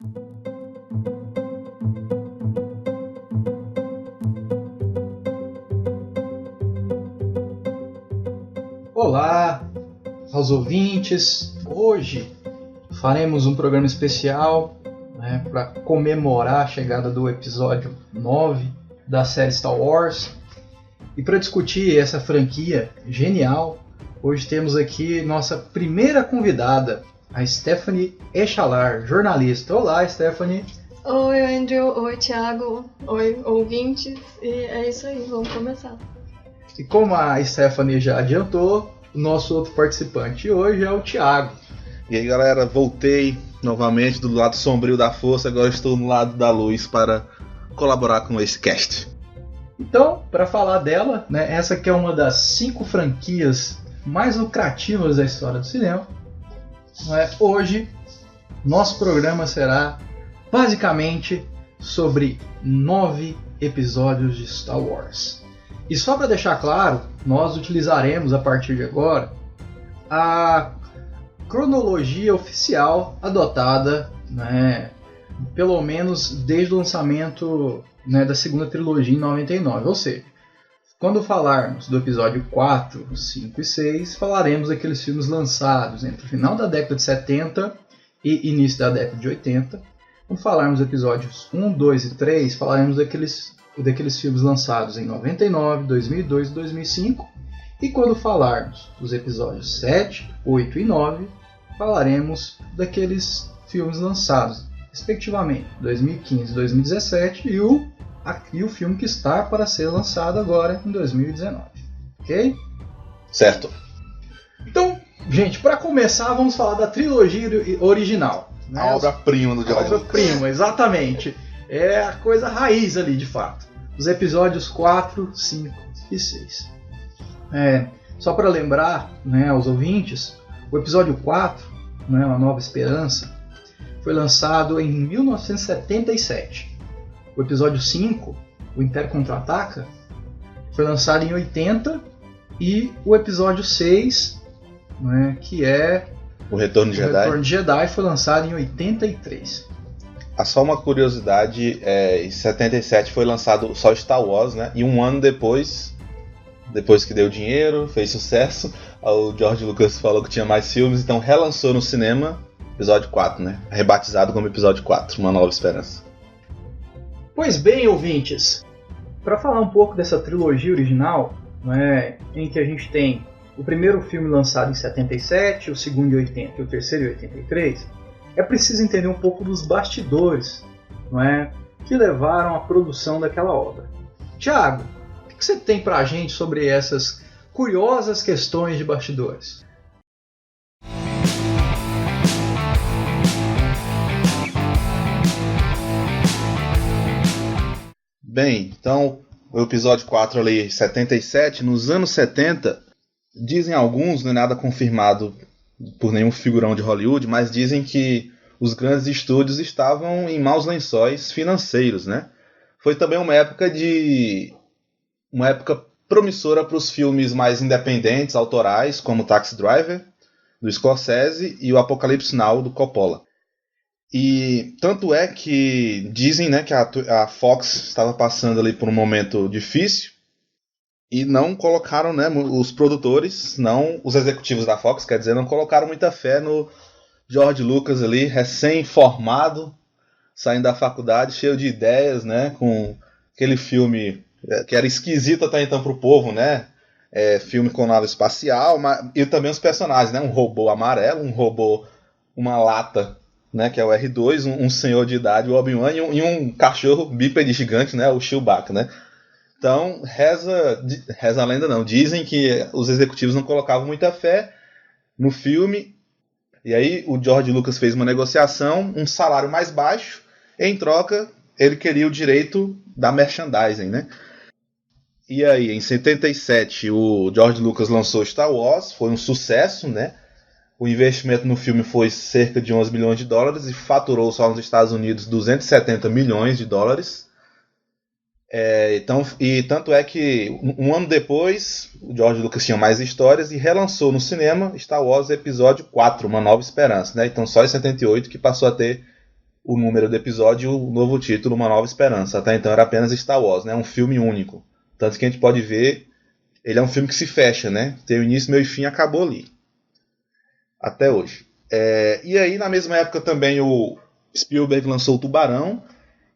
Olá aos ouvintes, hoje faremos um programa especial para comemorar a chegada do episódio 9 da série Star Wars. E para discutir essa franquia genial, hoje temos aqui nossa primeira convidada, a Stephanie Echalar, jornalista. Olá, Stephanie. Oi, Andrew. Oi, Thiago. Oi, ouvintes. E é isso aí, vamos começar. E como a Stephanie já adiantou, o nosso outro participante hoje é o Thiago. E aí, galera, voltei novamente do lado sombrio da força, agora estou no lado da luz para colaborar com esse cast. Então, para falar dela, essa que é uma das 5 franquias mais lucrativas da história do cinema, hoje nosso programa será basicamente sobre 9 episódios de Star Wars. E só para deixar claro, nós utilizaremos a partir de agora a cronologia oficial adotada, pelo menos desde o lançamento da segunda trilogia em 99. Ou seja, quando falarmos do episódio 4, 5 e 6, falaremos daqueles filmes lançados entre o final da década de 70 e início da década de 80. Quando falarmos dos episódios 1, 2 e 3, falaremos daqueles filmes lançados em 99, 2002 e 2005. E quando falarmos dos episódios 7, 8 e 9, falaremos daqueles filmes lançados, respectivamente, 2015 e 2017 e o filme que está para ser lançado agora em 2019. Ok? Certo. Então, gente, para começar, vamos falar da trilogia original. A obra-prima do George Lucas. A obra-prima, exatamente. É a coisa raiz ali, de fato. Os episódios 4, 5 e 6. Só para lembrar aos ouvintes, o episódio 4, Uma Nova Esperança, foi lançado em 1977. O episódio 5, O Império Contra-Ataca, foi lançado em 80. E o episódio 6, que é O Retorno de Jedi, foi lançado em 83. Só uma curiosidade, em 77 foi lançado só Star Wars, e um ano depois que deu dinheiro, fez sucesso, o George Lucas falou que tinha mais filmes, então relançou no cinema episódio 4, rebatizado como episódio 4, Uma Nova Esperança. Pois bem, ouvintes, para falar um pouco dessa trilogia original, em que a gente tem o primeiro filme lançado em 77, o segundo em 80 e o terceiro em 83, é preciso entender um pouco dos bastidores que levaram à produção daquela obra. Thiago, o que você tem pra gente sobre essas curiosas questões de bastidores? Bem, então o episódio 4 ali, 77, nos anos 70, dizem alguns, não é nada confirmado por nenhum figurão de Hollywood, mas dizem que os grandes estúdios estavam em maus lençóis financeiros, Foi também uma época promissora para os filmes mais independentes, autorais, como Taxi Driver, do Scorsese, e o Apocalipse Now, do Coppola. E tanto é que dizem que a Fox estava passando ali por um momento difícil e não colocaram, os produtores, não os executivos da Fox, quer dizer, não colocaram muita fé no George Lucas ali, recém-formado, saindo da faculdade, cheio de ideias, com aquele filme que era esquisito até então pro povo, filme com nave espacial, e também os personagens, um robô amarelo, um robô, uma lata, que é o R2, um senhor de idade, o Obi-Wan, e um cachorro bípede gigante, o Chewbacca, Então, reza a lenda não, dizem que os executivos não colocavam muita fé no filme, e aí o George Lucas fez uma negociação, um salário mais baixo, e em troca ele queria o direito da merchandising, E aí, em 77, o George Lucas lançou Star Wars, foi um sucesso, O investimento no filme foi cerca de 11 milhões de dólares e faturou só nos Estados Unidos 270 milhões de dólares. Tanto é que um ano depois, o George Lucas tinha mais histórias e relançou no cinema Star Wars Episódio 4, Uma Nova Esperança. Então só em 78 que passou a ter o número do episódio e o novo título, Uma Nova Esperança. Até então era apenas Star Wars, né? Um filme único. Tanto que a gente pode ver, ele é um filme que se fecha, né? Tem o início, meio e fim, acabou ali. Até hoje. E aí, na mesma época também, o Spielberg lançou o Tubarão.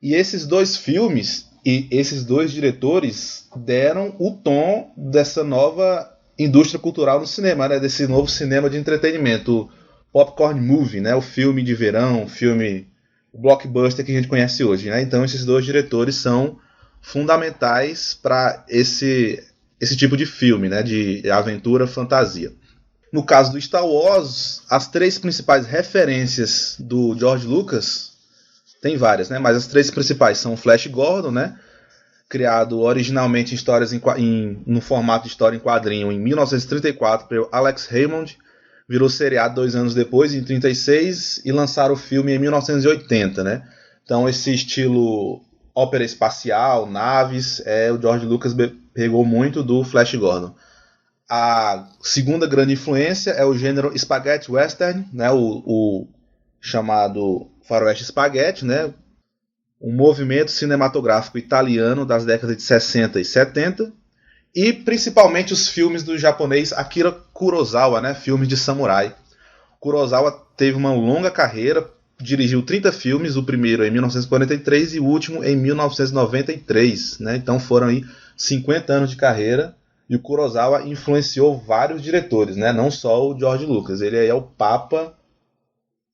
E esses dois filmes e esses dois diretores deram o tom dessa nova indústria cultural no cinema, né? Desse novo cinema de entretenimento. O popcorn movie, né? O filme de verão, o blockbuster que a gente conhece hoje, né? Então esses dois diretores são fundamentais para esse tipo de filme, né? De aventura, fantasia. No caso do Star Wars, as três principais referências do George Lucas, tem várias, né? Mas as três principais são o Flash Gordon, né? Criado originalmente em histórias no formato de história em quadrinho em 1934 pelo Alex Raymond, virou seriado 2 anos depois, em 1936, e lançaram o filme em 1980, né? Então esse estilo ópera espacial, naves, o George Lucas pegou muito do Flash Gordon. A segunda grande influência é o gênero Spaghetti Western, né? O chamado faroeste spaghetti, né? Um movimento cinematográfico italiano das décadas de 60 e 70, e principalmente os filmes do japonês Akira Kurosawa, né? Filmes de samurai. Kurosawa teve uma longa carreira, dirigiu 30 filmes, o primeiro em 1943 e o último em 1993, né? Então foram aí 50 anos de carreira, e o Kurosawa influenciou vários diretores, né? Não só o George Lucas, ele é o papa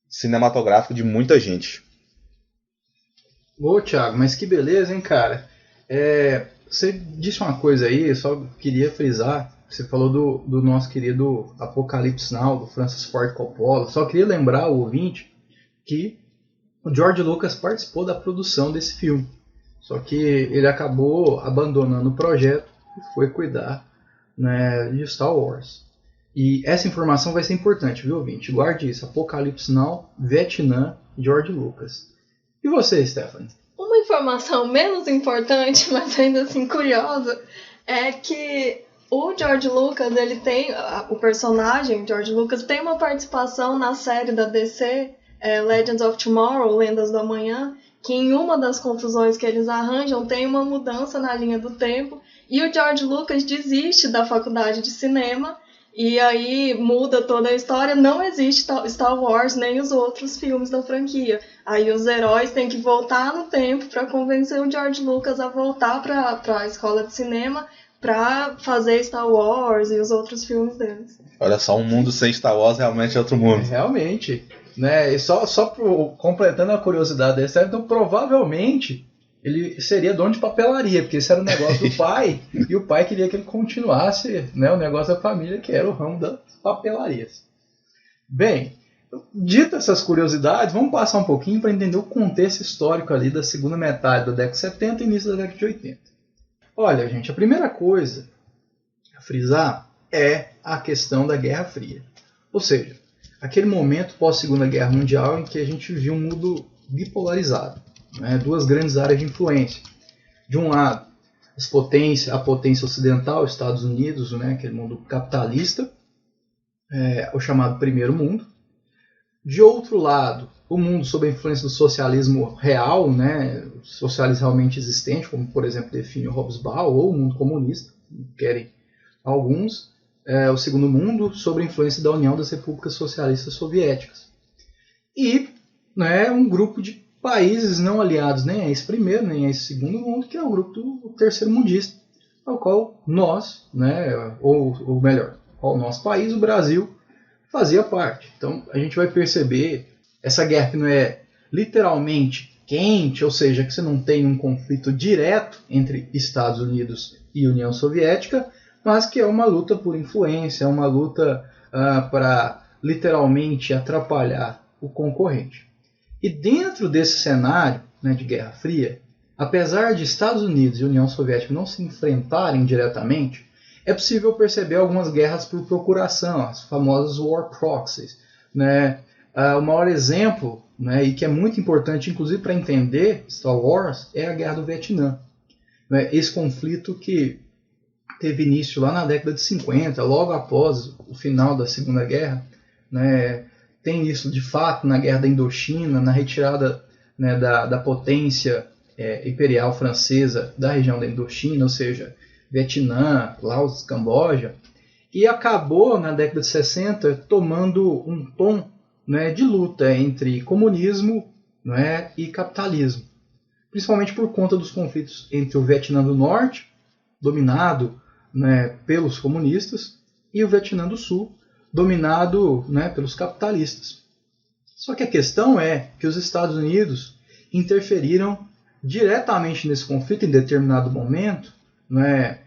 cinematográfico de muita gente. Ô, Thiago, mas que beleza, hein, cara? Você disse uma coisa aí, eu só queria frisar. Você falou do nosso querido Apocalipse Now, do Francis Ford Coppola. Só queria lembrar o ouvinte que o George Lucas participou da produção desse filme. Só que ele acabou abandonando o projeto e foi cuidar, né, de Star Wars. E essa informação vai ser importante, viu, ouvinte? Guarde isso. Apocalipse Now, Vietnã, George Lucas. E você, Stephanie? Uma informação menos importante, mas ainda assim curiosa, é que o George Lucas, ele tem, o personagem George Lucas tem uma participação na série da DC, Legends of Tomorrow, Lendas do Amanhã, que em uma das confusões que eles arranjam tem uma mudança na linha do tempo, e o George Lucas desiste da faculdade de cinema, e aí muda toda a história, não existe Star Wars nem os outros filmes da franquia. Aí os heróis têm que voltar no tempo para convencer o George Lucas a voltar para a escola de cinema para fazer Star Wars e os outros filmes deles. Olha só, um mundo sem Star Wars realmente é outro mundo. Realmente, né? E só completando a curiosidade dessa, então provavelmente ele seria dono de papelaria, porque esse era o negócio do pai, e o pai queria que ele continuasse, né, o negócio da família, que era o ramo das papelarias. Bem, dito essas curiosidades, vamos passar um pouquinho para entender o contexto histórico ali da segunda metade da década de 70 e início da década de 80. Olha, gente, a primeira coisa a frisar é a questão da Guerra Fria. Ou seja, aquele momento pós-Segunda Guerra Mundial em que a gente viu um mundo bipolarizado. Né, duas grandes áreas de influência. De um lado, a potência ocidental, Estados Unidos, né, aquele mundo capitalista, o chamado Primeiro Mundo. De outro lado, o mundo sob a influência do socialismo real, né, socialismo realmente existente, como por exemplo define o Hobsbawm, ou o mundo comunista, querem alguns. O Segundo Mundo sob a influência da União das Repúblicas Socialistas Soviéticas. E, né, um grupo de países não aliados nem a esse primeiro, nem a esse segundo mundo, que é o grupo do terceiro mundista, ao qual nós, né, ou melhor, ao nosso país, o Brasil, fazia parte. Então a gente vai perceber essa guerra que não é literalmente quente, ou seja, que você não tem um conflito direto entre Estados Unidos e União Soviética, mas que é uma luta por influência, é uma luta para literalmente atrapalhar o concorrente. E dentro desse cenário, né, de Guerra Fria, apesar de Estados Unidos e União Soviética não se enfrentarem diretamente, é possível perceber algumas guerras por procuração, as famosas war proxies. Né? O maior exemplo, né, e que é muito importante inclusive para entender Star Wars, é a Guerra do Vietnã. Né? Esse conflito que teve início lá na década de 50, logo após o final da Segunda Guerra, né? Tem isso de fato na Guerra da Indochina, na retirada né, da potência imperial francesa da região da Indochina, ou seja, Vietnã, Laos, Camboja, e acabou, na década de 60, tomando um tom, né, de luta entre comunismo, né, e capitalismo, principalmente por conta dos conflitos entre o Vietnã do Norte, dominado, né, pelos comunistas, e o Vietnã do Sul, dominado, né, pelos capitalistas. Só que a questão é que os Estados Unidos interferiram diretamente nesse conflito em determinado momento, né,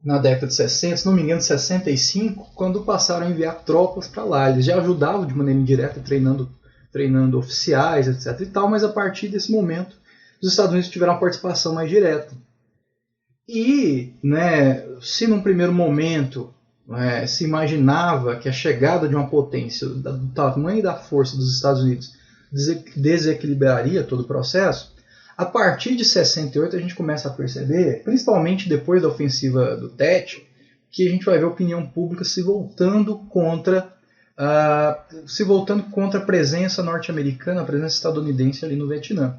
na década de 60, se não me engano, 65, quando passaram a enviar tropas para lá. Eles já ajudavam de maneira indireta, treinando oficiais, etc. e tal, mas a partir desse momento os Estados Unidos tiveram uma participação mais direta. E, né, se num primeiro momento se imaginava que a chegada de uma potência do tamanho e da força dos Estados Unidos desequilibraria todo o processo, a partir de 68 a gente começa a perceber, principalmente depois da ofensiva do Tet, que a gente vai ver a opinião pública se voltando contra a presença norte-americana, a presença estadunidense ali no Vietnã.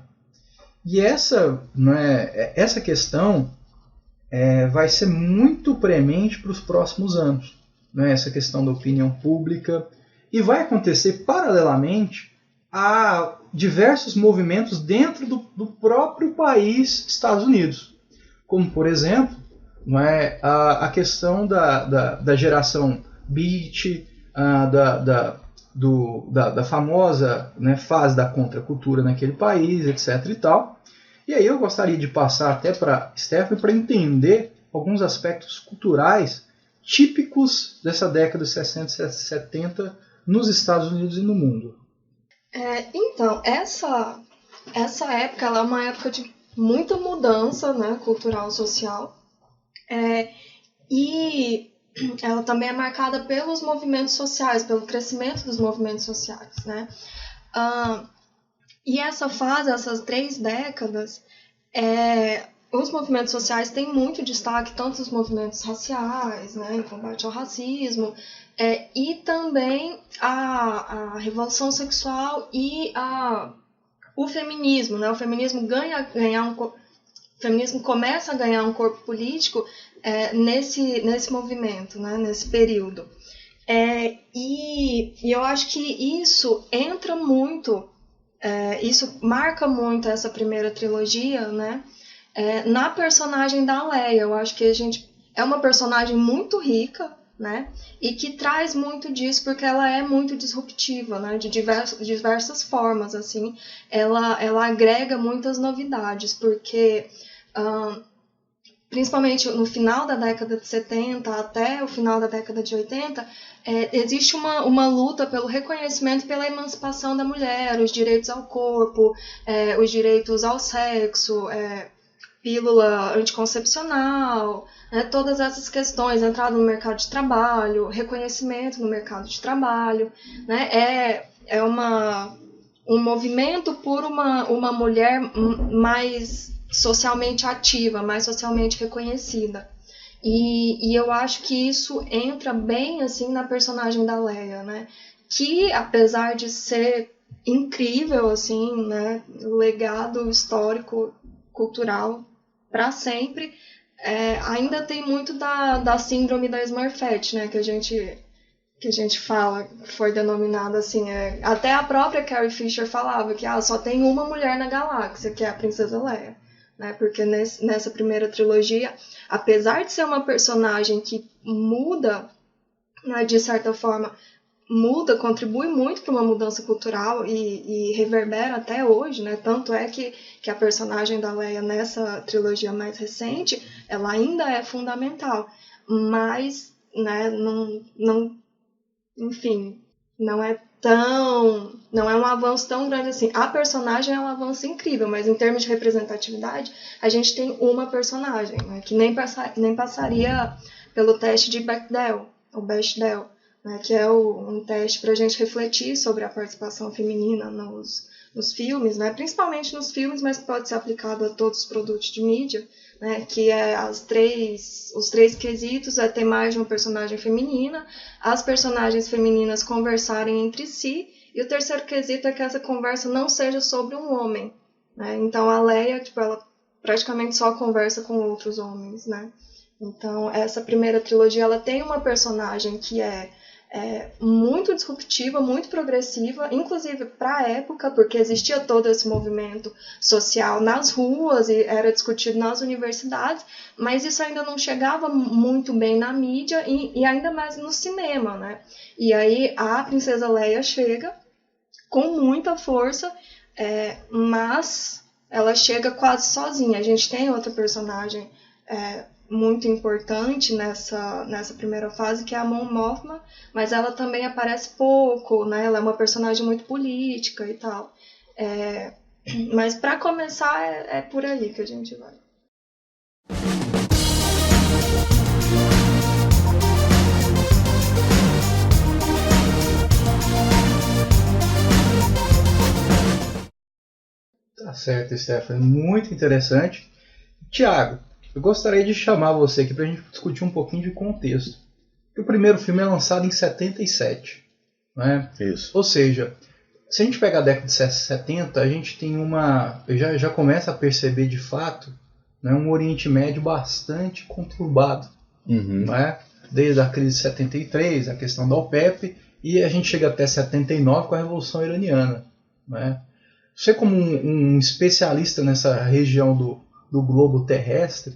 E essa questão vai ser muito premente para os próximos anos, né? Essa questão da opinião pública, e vai acontecer paralelamente a diversos movimentos dentro do próprio país Estados Unidos, como por exemplo, a questão da geração beat, da famosa, né, fase da contracultura naquele país, etc. e tal. E aí eu gostaria de passar até para Stephanie para entender alguns aspectos culturais típicos dessa década de 60 e 70 nos Estados Unidos e no mundo. Então, essa época ela é uma época de muita mudança, né, cultural, social, e ela também é marcada pelos movimentos sociais, pelo crescimento dos movimentos sociais, né? E essa fase, essas 3 décadas, os movimentos sociais têm muito destaque, tanto os movimentos raciais, né, em combate ao racismo, e também a revolução sexual e o feminismo, né? O feminismo o feminismo começa a ganhar um corpo político nesse movimento, né? Nesse período. E eu acho que isso entra muito, isso marca muito essa primeira trilogia, né? Na personagem da Leia. Eu acho que é uma personagem muito rica, né? E que traz muito disso porque ela é muito disruptiva, né? De diversas formas, assim. Ela agrega muitas novidades, porque principalmente no final da década de 70 até o final da década de 80, existe uma luta pelo reconhecimento e pela emancipação da mulher, os direitos ao corpo, os direitos ao sexo, pílula anticoncepcional, né, todas essas questões, entrada no mercado de trabalho, reconhecimento no mercado de trabalho, né, um movimento por uma mulher mais socialmente ativa, mais socialmente reconhecida. E eu acho que isso entra bem assim na personagem da Leia, né, que apesar de ser incrível, assim, né, legado histórico, cultural para sempre, ainda tem muito da síndrome da Smurfette, né, que a gente fala, que foi denominada assim, até a própria Carrie Fisher falava que só tem uma mulher na galáxia, que é a Princesa Leia, né, porque nessa primeira trilogia, apesar de ser uma personagem que muda, né, de certa forma, contribui muito para uma mudança cultural e reverbera até hoje, né? Tanto é que a personagem da Leia nessa trilogia mais recente, ela ainda é fundamental, mas, né, enfim, não é um avanço tão grande assim. A personagem é um avanço incrível, mas em termos de representatividade, a gente tem uma personagem, né, que nem passaria pelo teste de Bechdel, ou Bechdel, né, que é um teste para a gente refletir sobre a participação feminina nos filmes, né, principalmente nos filmes, mas pode ser aplicado a todos os produtos de mídia, né, que os três quesitos ter mais de uma personagem feminina, as personagens femininas conversarem entre si E o terceiro quesito é que essa conversa não seja sobre um homem, né? Então a Leia, tipo, ela praticamente só conversa com outros homens, né? Então essa primeira trilogia, ela tem uma personagem que é muito disruptiva, muito progressiva, inclusive para a época, porque existia todo esse movimento social nas ruas e era discutido nas universidades, mas isso ainda não chegava muito bem na mídia e ainda mais no cinema, né? E aí a Princesa Leia chega com muita força, mas ela chega quase sozinha. A gente tem outra personagem muito importante nessa primeira fase, que é a Mon Mothma, mas ela também aparece pouco, né? Ela é uma personagem muito política e tal. Mas para começar, é por aí que a gente vai. Tá certo, Stephanie. Muito interessante. Tiago, eu gostaria de chamar você aqui para a gente discutir um pouquinho de contexto. O primeiro filme é lançado em 77. Né? Isso. Ou seja, se a gente pegar a década de 70, a gente tem já começa a perceber de fato, né, um Oriente Médio bastante conturbado. Né? Desde a crise de 73, a questão da OPEP, e a gente chega até 79 com a Revolução Iraniana. Né? Você, como um especialista nessa região do globo terrestre,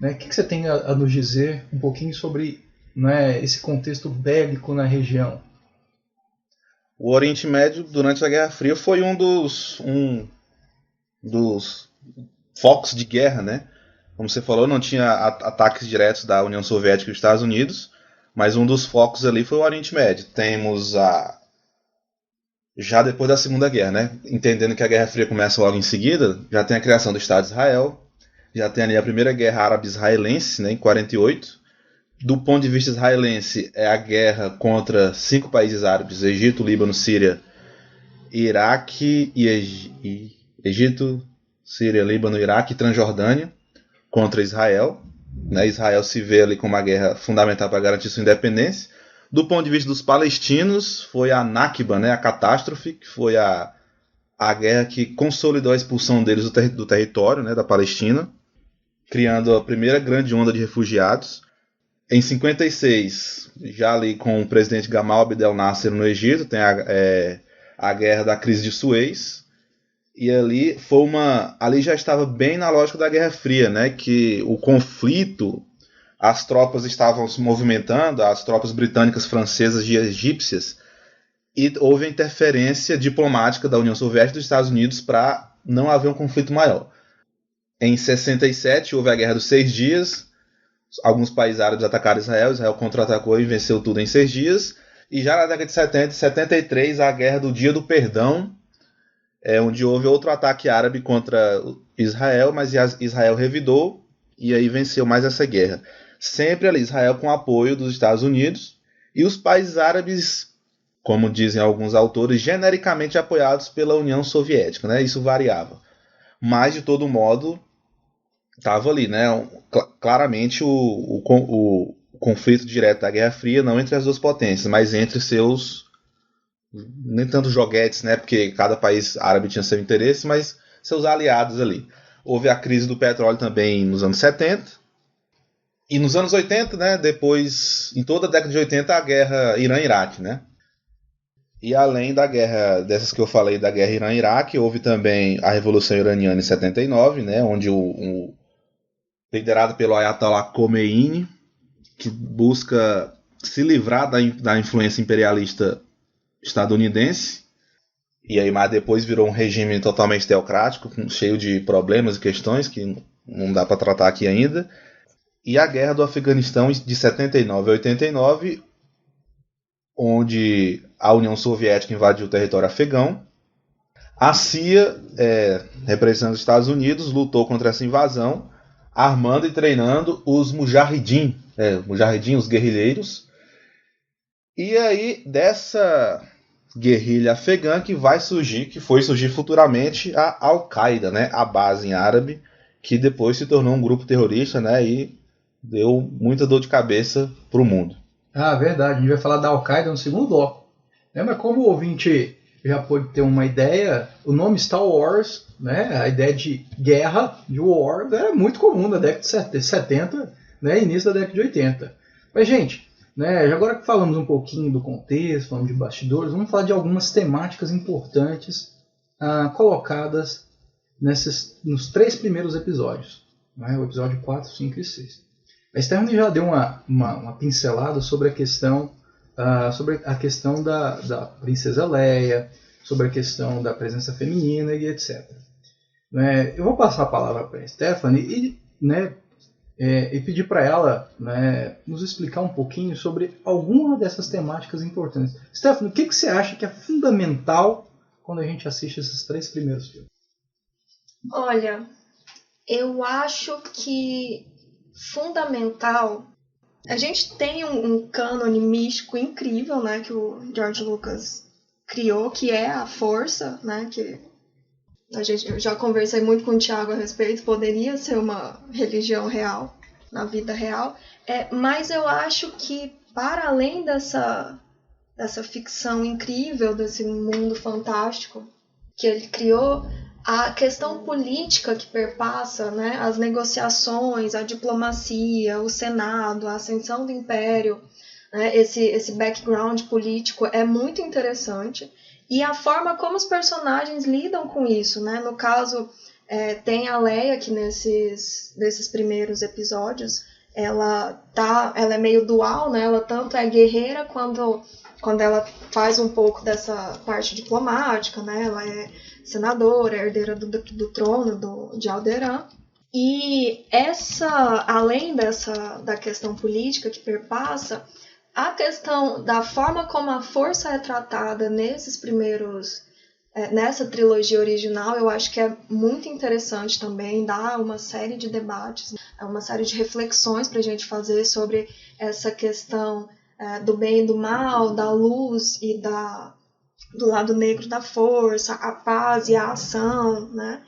né, o que você tem a nos dizer um pouquinho sobre, né, esse contexto bélico na região? O Oriente Médio, durante a Guerra Fria, foi um dos focos de guerra, né? Como você falou, não tinha ataques diretos da União Soviética e dos Estados Unidos, mas um dos focos ali foi o Oriente Médio. Temos já depois da Segunda Guerra, né? Entendendo que a Guerra Fria começa logo em seguida, já tem a criação do Estado de Israel, já tem ali a Primeira Guerra Árabe-Israelense, né, em 48. Do ponto de vista israelense, é a guerra contra 5 países árabes: Egito, Líbano, Síria, Iraque e Egito, Síria, Líbano, Iraque e Transjordânia contra Israel. Né? Israel se vê ali como uma guerra fundamental para garantir sua independência. Do ponto de vista dos palestinos, foi a Nakba, né, a catástrofe, que foi a guerra que consolidou a expulsão deles do território, né, da Palestina, criando a primeira grande onda de refugiados. Em 56, já ali com o presidente Gamal Abdel Nasser no Egito, tem a guerra da crise de Suez. E ali ali já estava bem na lógica da Guerra Fria, né, que o conflito, as tropas estavam se movimentando, as tropas britânicas, francesas e egípcias, e houve a interferência diplomática da União Soviética e dos Estados Unidos para não haver um conflito maior. Em 67 houve a Guerra dos 6 Dias, alguns países árabes atacaram Israel contra-atacou e venceu tudo em 6 dias, e já na década de 70, 73, a Guerra do Dia do Perdão, onde houve outro ataque árabe contra Israel, mas Israel revidou, e aí venceu mais essa guerra. Sempre ali Israel com apoio dos Estados Unidos, e os países árabes, como dizem alguns autores, genericamente apoiados pela União Soviética, né? Isso variava. Mas, de todo modo, estava ali, né? Claramente o conflito direto da Guerra Fria, não entre as duas potências, mas entre seus, nem tanto joguetes, né? Porque cada país árabe tinha seu interesse, mas seus aliados ali. Houve a crise do petróleo também nos anos 70. E nos anos 80, né, depois, em toda a década de 80, a guerra Irã-Iraque, né? E além da guerra, dessas que eu falei, da guerra Irã-Iraque, houve também a Revolução Iraniana em 79, né, onde liderado pelo Ayatollah Khomeini, que busca se livrar da influência imperialista estadunidense, e aí mas depois virou um regime totalmente teocrático, cheio de problemas e questões que não dá para tratar aqui ainda. E a guerra do Afeganistão de 79 a 89, onde a União Soviética invadiu o território afegão. A CIA, representando os Estados Unidos, lutou contra essa invasão, armando e treinando os Mujahideen, os guerrilheiros. E aí, dessa guerrilha afegã que foi surgir futuramente a Al-Qaeda, né, a base em árabe, que depois se tornou um grupo terrorista, né, e deu muita dor de cabeça para o mundo. Ah, verdade. A gente vai falar da Al-Qaeda no segundo bloco. Mas como o ouvinte já pôde ter uma ideia, o nome Star Wars, né, a ideia de guerra, de war, era muito comum na década de 70, né, início da década de 80. Mas, gente, né, agora que falamos um pouquinho do contexto, falamos de bastidores, vamos falar de algumas temáticas importantes colocadas nos 3 primeiros episódios, né, o episódio 4, 5 e 6. A Stephanie já deu uma pincelada sobre a questão da princesa Leia, sobre a questão da presença feminina e etc. Né, eu vou passar a palavra para a Stephanie e pedir para ela, né, nos explicar um pouquinho sobre alguma dessas temáticas importantes. Stephanie, o que você acha que é fundamental quando a gente assiste esses 3 primeiros filmes? Olha, eu acho que fundamental... A gente tem um cânone místico incrível, né, que o George Lucas criou, que é a força, né, que eu já conversei muito com o Thiago a respeito, poderia ser uma religião real, na vida real, mas eu acho que para além dessa ficção incrível, desse mundo fantástico que ele criou, a questão política que perpassa, né, as negociações, a diplomacia, o Senado, a ascensão do Império, né, esse background político é muito interessante. E a forma como os personagens lidam com isso, né? No caso, tem a Leia que nesses primeiros episódios, ela é meio dual, né? Ela tanto é guerreira quando ela faz um pouco dessa parte diplomática, né? Ela é senadora, herdeira do trono de Alderaan. E além da questão política que perpassa, a questão da forma como a força é tratada nessa trilogia original, eu acho que é muito interessante também, dá uma série de debates, uma série de reflexões para a gente fazer sobre essa questão do bem e do mal, da luz e do lado negro da força, a paz e a ação, né?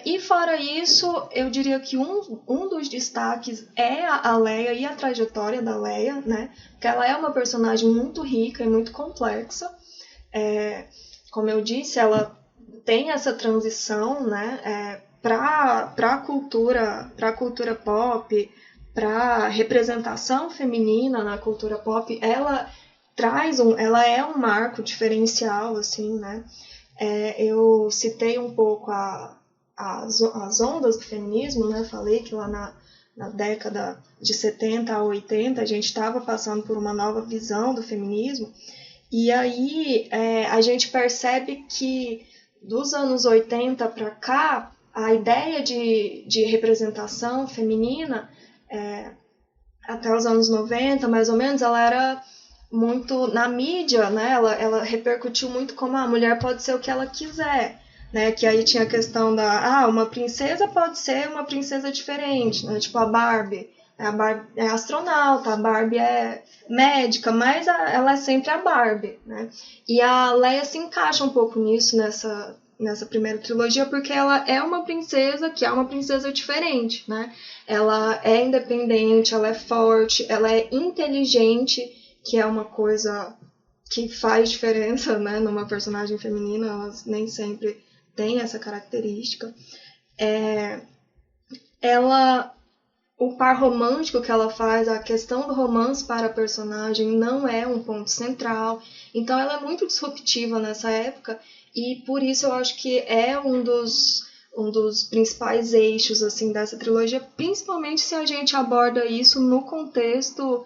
E fora isso, eu diria que um dos destaques é a Leia e a trajetória da Leia, né? Porque ela é uma personagem muito rica e muito complexa. Como eu disse, ela tem essa transição, né? Para a cultura pop, para a representação feminina na cultura pop, ela é um marco diferencial, assim, né? Eu citei um pouco as ondas do feminismo, né? Falei que lá na década de 70 a 80 a gente estava passando por uma nova visão do feminismo, e aí a gente percebe que dos anos 80 para cá, a ideia de representação feminina, até os anos 90, mais ou menos, ela era muito na mídia, né? Ela repercutiu muito como a mulher pode ser o que ela quiser, né? Que aí tinha a questão uma princesa pode ser uma princesa diferente, né? Tipo a Barbie. A Barbie é astronauta, a Barbie é médica, mas ela é sempre a Barbie, né? E a Leia se encaixa um pouco nisso, nessa primeira trilogia, porque ela é uma princesa que é uma princesa diferente, né? Ela é independente, ela é forte, ela é inteligente, que é uma coisa que faz diferença, né, numa personagem feminina, elas nem sempre têm essa característica. O par romântico que ela faz, a questão do romance para a personagem não é um ponto central, então ela é muito disruptiva nessa época, e por isso eu acho que é um dos principais eixos assim, dessa trilogia, principalmente se a gente aborda isso no contexto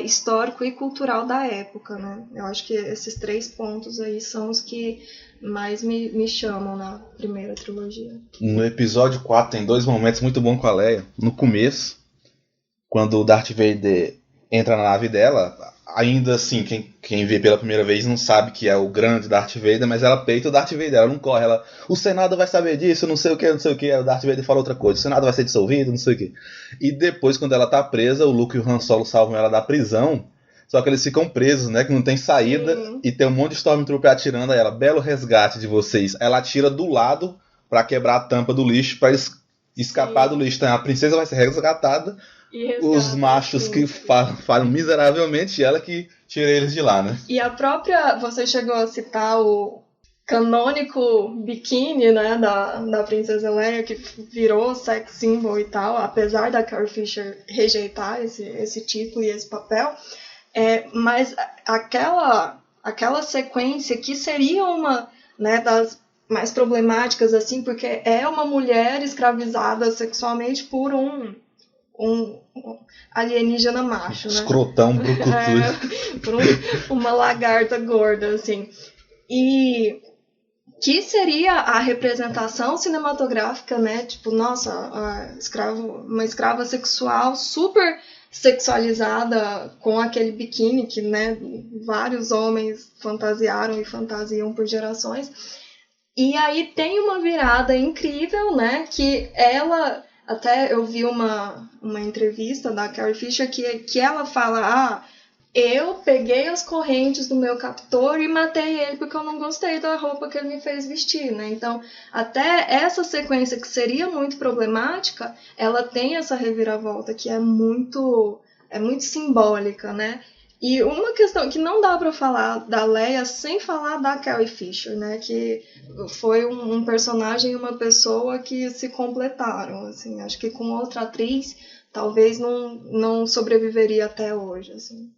histórico e cultural da época, né? Eu acho que esses 3 pontos aí são os que mais me chamam na primeira trilogia. No episódio 4 tem 2 momentos muito bons com a Leia. No começo, quando o Darth Vader entra na nave dela, ainda assim, quem vê pela primeira vez não sabe que é o grande Darth Vader, mas ela peita o Darth Vader, ela não corre, o Senado vai saber disso, não sei o que, aí o Darth Vader fala outra coisa, o Senado vai ser dissolvido, não sei o que. E depois, quando ela tá presa, o Luke e o Han Solo salvam ela da prisão, só que eles ficam presos, né, que não tem saída, e tem um monte de Stormtrooper atirando a ela, belo resgate de vocês. Ela atira do lado pra quebrar a tampa do lixo, pra escapar do lixo. Então a princesa vai ser resgatada, os machos que falham miseravelmente, e ela que tira eles de lá, né? E a própria... Você chegou a citar canônico biquíni, né, da Princesa Leia, que virou sex symbol e tal, apesar da Carrie Fisher rejeitar esse título e esse papel, mas aquela sequência que seria uma, né, das mais problemáticas, assim, porque é uma mulher escravizada sexualmente por um alienígena macho, né? Escrotão brucutu. Por uma lagarta gorda, assim. E que seria a representação cinematográfica, né? Tipo, nossa, uma escrava sexual super sexualizada com aquele biquíni que, né, vários homens fantasiaram e fantasiam por gerações. E aí tem uma virada incrível, né? Que ela... Até eu vi uma entrevista da Carrie Fisher que ela fala, eu peguei as correntes do meu captor e matei ele porque eu não gostei da roupa que ele me fez vestir, né? Então, até essa sequência que seria muito problemática, ela tem essa reviravolta que é muito simbólica, né? E uma questão que não dá para falar da Leia sem falar da Carrie Fisher, né? Que foi um personagem e uma pessoa que se completaram, assim. Acho que com outra atriz, talvez não sobreviveria até hoje, assim.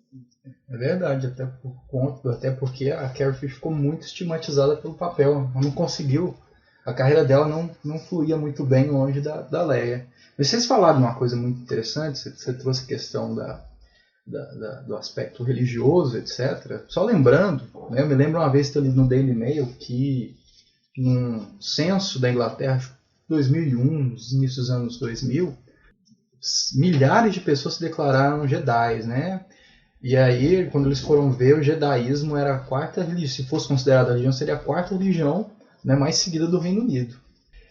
É verdade, até porque a Carrie Fisher ficou muito estigmatizada pelo papel. Ela não conseguiu, a carreira dela não fluía muito bem longe da Leia. Mas vocês falaram uma coisa muito interessante, você trouxe a questão do aspecto religioso, etc. Só lembrando, né, eu me lembro uma vez que eu li no Daily Mail que num censo da Inglaterra, 2001, nos inícios dos anos 2000, milhares de pessoas se declararam Jedis, né? E aí, quando eles foram ver, o jedaísmo era a quarta religião, se fosse considerada religião, seria a quarta religião, né, mais seguida do Reino Unido.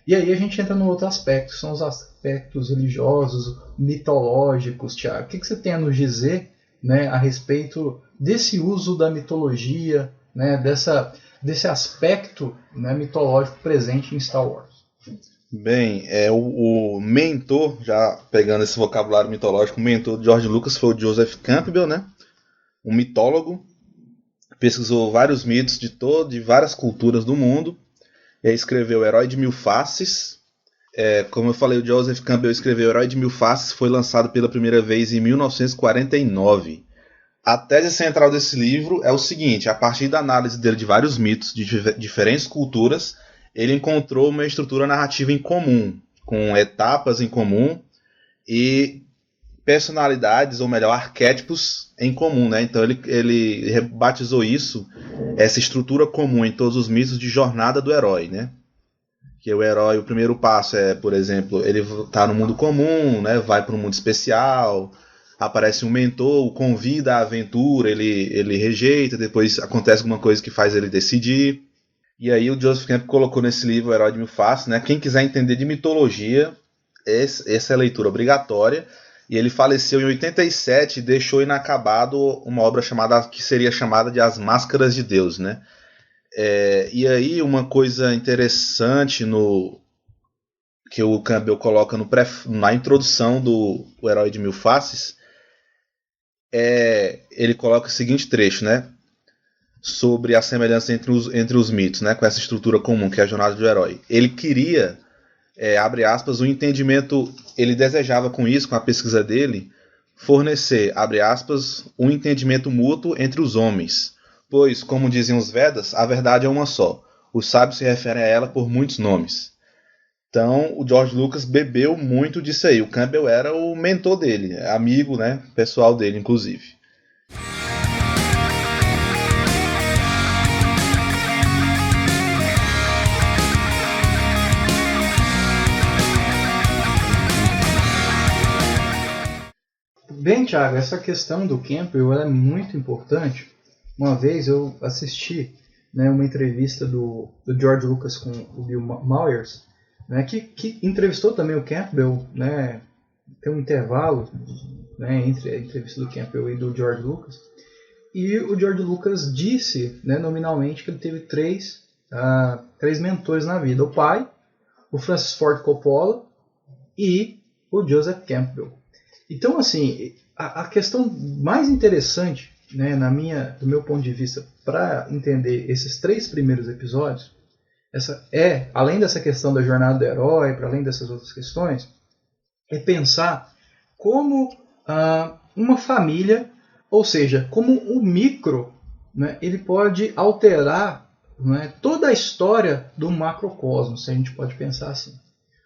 E aí a gente entra no outro aspecto, são os aspectos religiosos, mitológicos. Thiago, o que você tem a nos dizer, né, a respeito desse uso da mitologia, né, desse aspecto, né, mitológico presente em Star Wars? Bem, o mentor, já pegando esse vocabulário mitológico, o mentor de George Lucas foi o Joseph Campbell, né, um mitólogo, pesquisou vários mitos de várias culturas do mundo. Ele escreveu O Herói de Mil Faces. Como eu falei, o Joseph Campbell escreveu O Herói de Mil Faces, foi lançado pela primeira vez em 1949. A tese central desse livro é o seguinte: a partir da análise dele de vários mitos de diferentes culturas, ele encontrou uma estrutura narrativa em comum, com etapas em comum e personalidades, ou melhor, arquétipos em comum, né? Então ele rebatizou isso, essa estrutura comum em todos os mitos, de jornada do herói, né? Que o herói, o primeiro passo é, por exemplo, ele está no mundo comum, né? Vai para um mundo especial, aparece um mentor, o convida à aventura, ele rejeita, depois acontece alguma coisa que faz ele decidir. E aí o Joseph Campbell colocou nesse livro O Herói de Mil Faces, né? Quem quiser entender de mitologia, essa é a leitura obrigatória. E ele faleceu em 87 e deixou inacabado uma obra que seria chamada de As Máscaras de Deus, né? E aí uma coisa interessante que o Campbell coloca na introdução do O Herói de Mil Faces, ele coloca o seguinte trecho, né? Sobre a semelhança entre os mitos, né? Com essa estrutura comum que é a jornada do herói. Ele queria... abre aspas, o entendimento, ele desejava com isso, com a pesquisa dele, fornecer, abre aspas, um entendimento mútuo entre os homens, pois, como diziam os Vedas, a verdade é uma só, os sábios se referem a ela por muitos nomes. Então, o George Lucas bebeu muito disso aí, o Campbell era o mentor dele, amigo, né, pessoal dele, inclusive. Bem, Thiago, essa questão do Campbell é muito importante. Uma vez eu assisti, né, uma entrevista do George Lucas com o Bill Moyers, né, que entrevistou também o Campbell, né, tem um intervalo, né, entre a entrevista do Campbell e do George Lucas. E o George Lucas disse, né, nominalmente, que ele teve três mentores na vida: o pai, o Francis Ford Coppola e o Joseph Campbell. Então, assim, a questão mais interessante né, do meu ponto de vista, para entender esses 3 primeiros episódios, além dessa questão da jornada do herói, para além dessas outras questões, é pensar como uma família, ou seja, como o micro, né, ele pode alterar, né, toda a história do macrocosmos, se a gente pode pensar assim.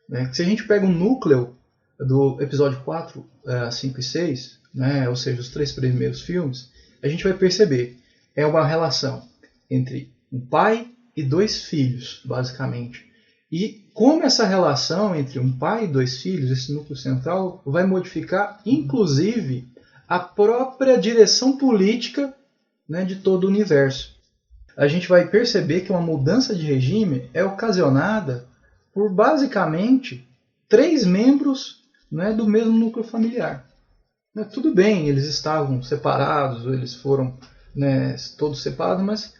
Né? Se a gente pega o núcleo do episódio 4, 5 e 6, né, ou seja, os 3 primeiros filmes, a gente vai perceber é uma relação entre um pai e 2 filhos, basicamente. E como essa relação entre um pai e 2 filhos, esse núcleo central, vai modificar, inclusive, a própria direção política, né, de todo o universo. A gente vai perceber que uma mudança de regime é ocasionada por, basicamente, 3 membros, né, do mesmo núcleo familiar. Tudo bem, eles estavam separados, ou eles foram, né, todos separados, mas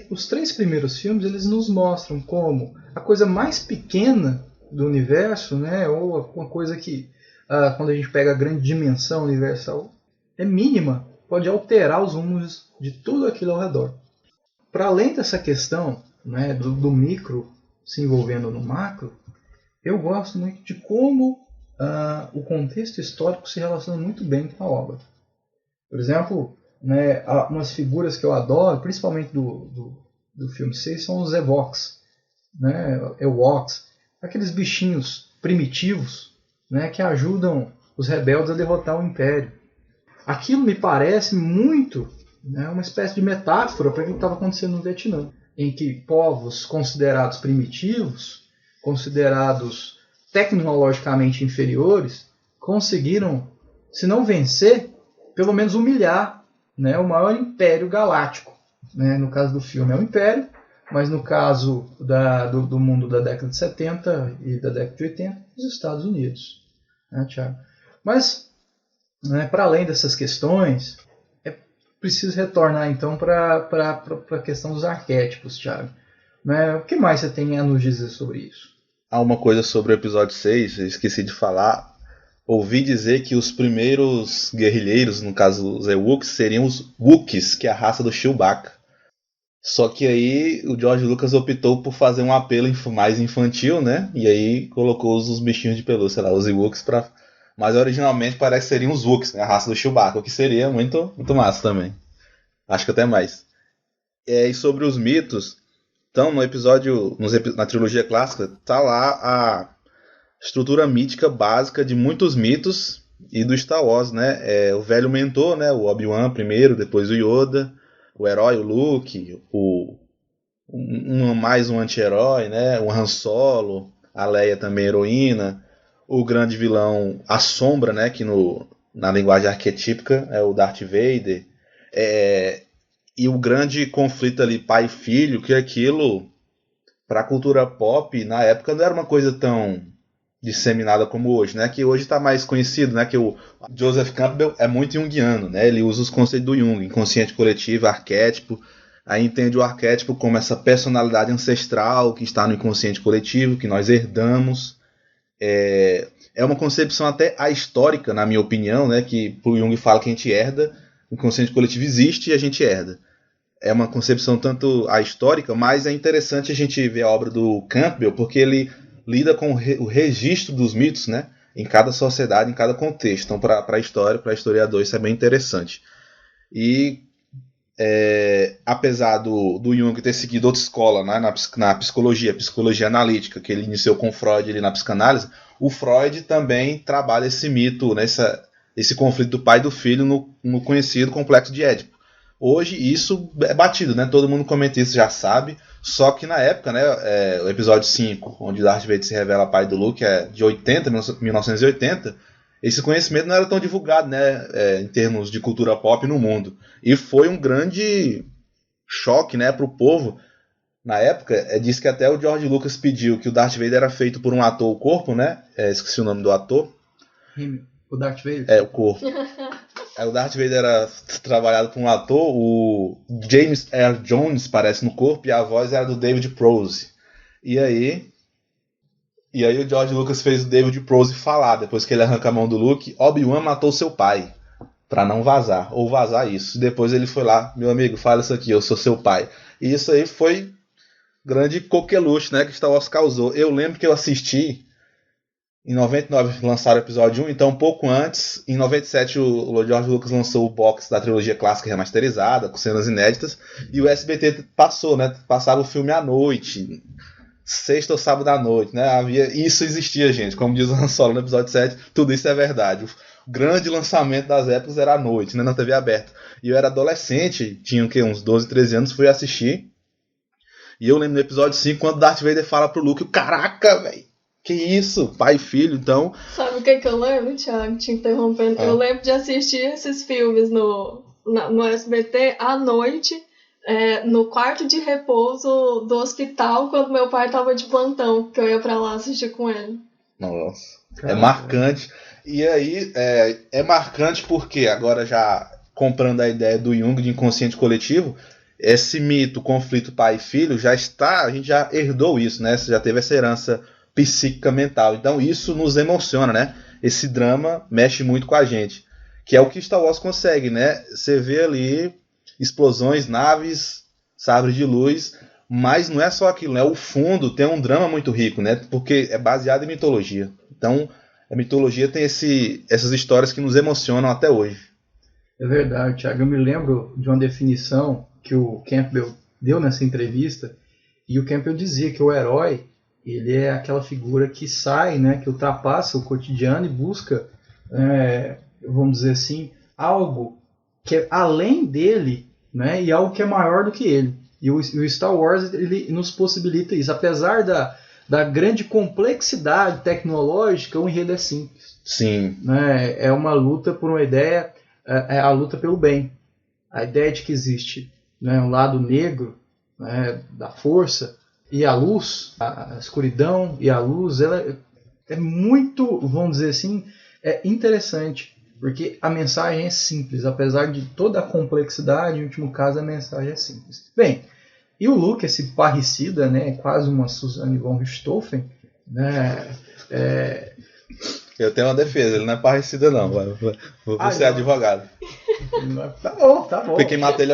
os 3 primeiros filmes eles nos mostram como a coisa mais pequena do universo, né, ou uma coisa que, quando a gente pega a grande dimensão universal, é mínima, pode alterar os rumos de tudo aquilo ao redor. Para além dessa questão, né, do micro se envolvendo no macro, eu gosto muito de como o contexto histórico se relaciona muito bem com a obra. Por exemplo, né, umas figuras que eu adoro, principalmente do filme 6, são os Ewoks. Né, Ewoks, aqueles bichinhos primitivos, né, que ajudam os rebeldes a derrotar o Império. Aquilo me parece muito, né, uma espécie de metáfora para o que estava acontecendo no Vietnã, em que povos considerados primitivos, considerados tecnologicamente inferiores, conseguiram, se não vencer, pelo menos humilhar, né, o maior império galáctico. Né? No caso do filme é o Império, mas no caso do mundo da década de 70 e da década de 80, os Estados Unidos. Né, Thiago? Mas, né, para além dessas questões, é preciso retornar então para a questão dos arquétipos, Thiago. Né? O que mais você tem a nos dizer sobre isso? Há uma coisa sobre o episódio 6, eu esqueci de falar. Ouvi dizer que os primeiros guerrilheiros, no caso os Ewoks, seriam os Wookiees, que é a raça do Chewbacca. Só que aí o George Lucas optou por fazer um apelo mais infantil, né? E aí colocou os bichinhos de pelúcia lá, os Ewoks, pra... mas originalmente parece que seriam os Wookiees, né? A raça do Chewbacca, o que seria muito, muito massa também. Acho que até mais. E sobre os mitos, então no episódio, na trilogia clássica, tá lá a estrutura mítica básica de muitos mitos e do Star Wars, né? O velho mentor, né? O Obi-Wan primeiro, depois o Yoda, o herói, o Luke, mais um anti-herói, né? O Han Solo, a Leia também heroína, o grande vilão, a Sombra, né? Que na linguagem arquetípica é o Darth Vader, e o grande conflito ali pai e filho, que aquilo, para a cultura pop, na época não era uma coisa tão disseminada como hoje, né? Que hoje está mais conhecido, né? Que o Joseph Campbell é muito junguiano, né? Ele usa os conceitos do Jung, inconsciente coletivo, arquétipo. Aí entende o arquétipo como essa personalidade ancestral que está no inconsciente coletivo, que nós herdamos. É uma concepção até ahistórica, na minha opinião, né? Que o Jung fala que a gente herda, o inconsciente coletivo existe e a gente herda. É uma concepção tanto ahistórica, mas é interessante a gente ver a obra do Campbell, porque ele lida com o registro dos mitos, né, em cada sociedade, em cada contexto. Então, para a história, para historiador, isso é bem interessante. E, apesar do Jung ter seguido outra escola, né, na psicologia analítica, que ele iniciou com Freud ali na psicanálise, o Freud também trabalha esse mito, né, esse conflito do pai e do filho no conhecido complexo de Édipo. Hoje isso é batido, né? Todo mundo comenta isso, já sabe. Só que na época, né, o episódio 5, onde Darth Vader se revela pai do Luke, é de 1980, esse conhecimento não era tão divulgado, né, em termos de cultura pop no mundo. E foi um grande choque, né, para o povo. Na época, diz que até o George Lucas pediu que o Darth Vader era feito por um ator, o corpo, né? Esqueci o nome do ator. O Darth Vader? O corpo. O Darth Vader era trabalhado por um ator, o James Earl Jones parece no corpo, e a voz era do David Prowse. E aí o George Lucas fez o David Prowse falar, depois que ele arranca a mão do Luke: Obi-Wan matou seu pai. Pra não vazar, ou vazar isso. Depois ele foi lá, meu amigo, fala isso aqui, eu sou seu pai. E isso aí foi grande coqueluche, né, que Star Wars causou. Eu lembro que eu assisti em 99, lançaram o episódio 1, então um pouco antes, em 97 o George Lucas lançou o box da trilogia clássica remasterizada, com cenas inéditas, e o SBT passou, né, passava o filme à noite, sexta ou sábado à noite, né, isso existia, gente, como diz o Han Solo no episódio 7, tudo isso é verdade. O grande lançamento das épocas era à noite, né, na TV aberta. E eu era adolescente, tinha uns 12, 13 anos, fui assistir, e eu lembro no episódio 5, quando Darth Vader fala pro Luke, caraca, velho, que isso, pai e filho, então... Sabe o que eu lembro, Thiago, te interrompendo? Eu lembro de assistir esses filmes no SBT à noite, no quarto de repouso do hospital, quando meu pai tava de plantão, que eu ia pra lá assistir com ele. Nossa, é marcante. E aí, é marcante porque, agora já comprando a ideia do Jung de inconsciente coletivo, esse mito, conflito pai e filho, a gente já herdou isso, né? Você já teve essa herança psíquica mental. Então isso nos emociona, né? Esse drama mexe muito com a gente. Que é o que Star Wars consegue, né? Você vê ali explosões, naves, sabres de luz, mas não é só aquilo, né? O fundo tem um drama muito rico, né? Porque é baseado em mitologia. Então a mitologia tem essas histórias que nos emocionam até hoje. É verdade, Thiago. Eu me lembro de uma definição que o Campbell deu nessa entrevista, e o Campbell dizia que o herói, ele é aquela figura que sai, né, que ultrapassa o cotidiano e busca, vamos dizer assim, algo que é além dele, né, e algo que é maior do que ele. E o Star Wars ele nos possibilita isso. Apesar da grande complexidade tecnológica, o enredo é simples. Sim. Né, é uma luta por uma ideia, é a luta pelo bem. A ideia de que existe, né, um lado negro, né, da força, e a luz, a escuridão e a luz, ela é muito, vamos dizer assim, interessante, porque a mensagem é simples, apesar de toda a complexidade, em último caso a mensagem é simples. Bem, e o Luke, esse parricida, né, quase uma Suzanne von Richthofen, né, eu tenho uma defesa, ele não é parricida não, vou ser advogado. Tá bom. Porque quem mata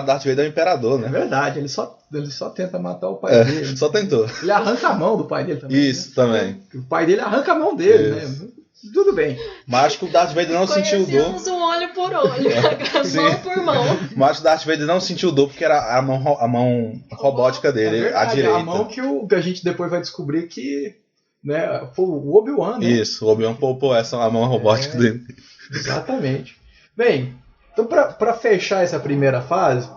Darth Vader é o imperador, né? É verdade, ele só tenta matar o pai dele. Só tentou. Ele arranca a mão do pai dele também. Isso, né? Também. O pai dele arranca a mão dele, né? Tudo bem. Mas acho que o Darth Vader não sentiu dor. Conhecemos um olho por olho, mão por mão. Mas acho que o Darth Vader não sentiu dor porque era a mão robótica dele, a direita. A mão que a gente depois vai descobrir que, né, foi o Obi-Wan, né? Isso, o Obi-Wan poupou a mão robótica dele. Exatamente. Bem, então para fechar essa primeira fase,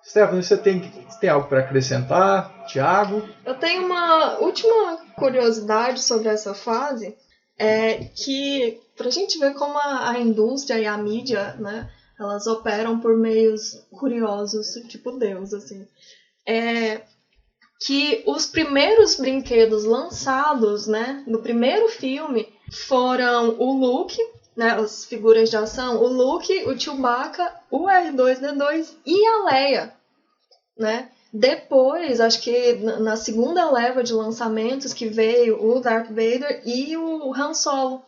Stephanie, você tem algo para acrescentar? Thiago? Eu tenho uma última curiosidade sobre essa fase, que pra gente ver como a indústria e a mídia, né, elas operam por meios curiosos, tipo Deus, assim. Que os primeiros brinquedos lançados, né, no primeiro filme foram o Luke, né, as figuras de ação, o Luke, o Chewbacca, o R2-D2 e a Leia, né? Depois, acho que na segunda leva de lançamentos que veio o Darth Vader e o Han Solo.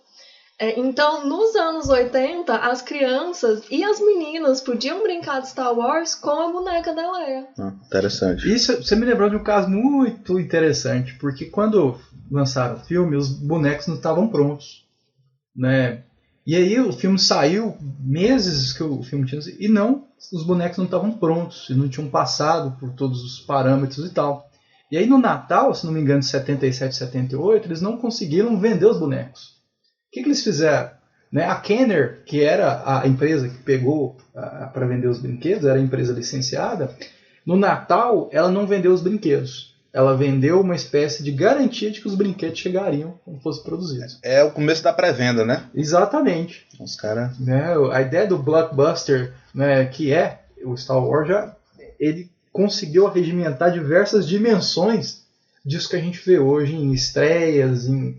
Então, nos anos 80, as crianças e as meninas podiam brincar de Star Wars com a boneca da Leia. Interessante. Isso você me lembrou de um caso muito interessante, porque quando lançaram o filme, os bonecos não estavam prontos, né? E aí o filme saiu meses que o filme tinha, e os bonecos não estavam prontos, e não tinham passado por todos os parâmetros e tal. E aí no Natal, se não me engano, de 77, 78, eles não conseguiram vender os bonecos. O que eles fizeram? Né? A Kenner, que era a empresa que pegou para vender os brinquedos, era a empresa licenciada, no Natal ela não vendeu os brinquedos. Ela vendeu uma espécie de garantia de que os brinquedos chegariam quando fossem produzidos. É o começo da pré-venda, né? Exatamente. Os caras... Né? A ideia do blockbuster, né, que é o Star Wars, ele conseguiu arregimentar diversas dimensões disso que a gente vê hoje em estreias, em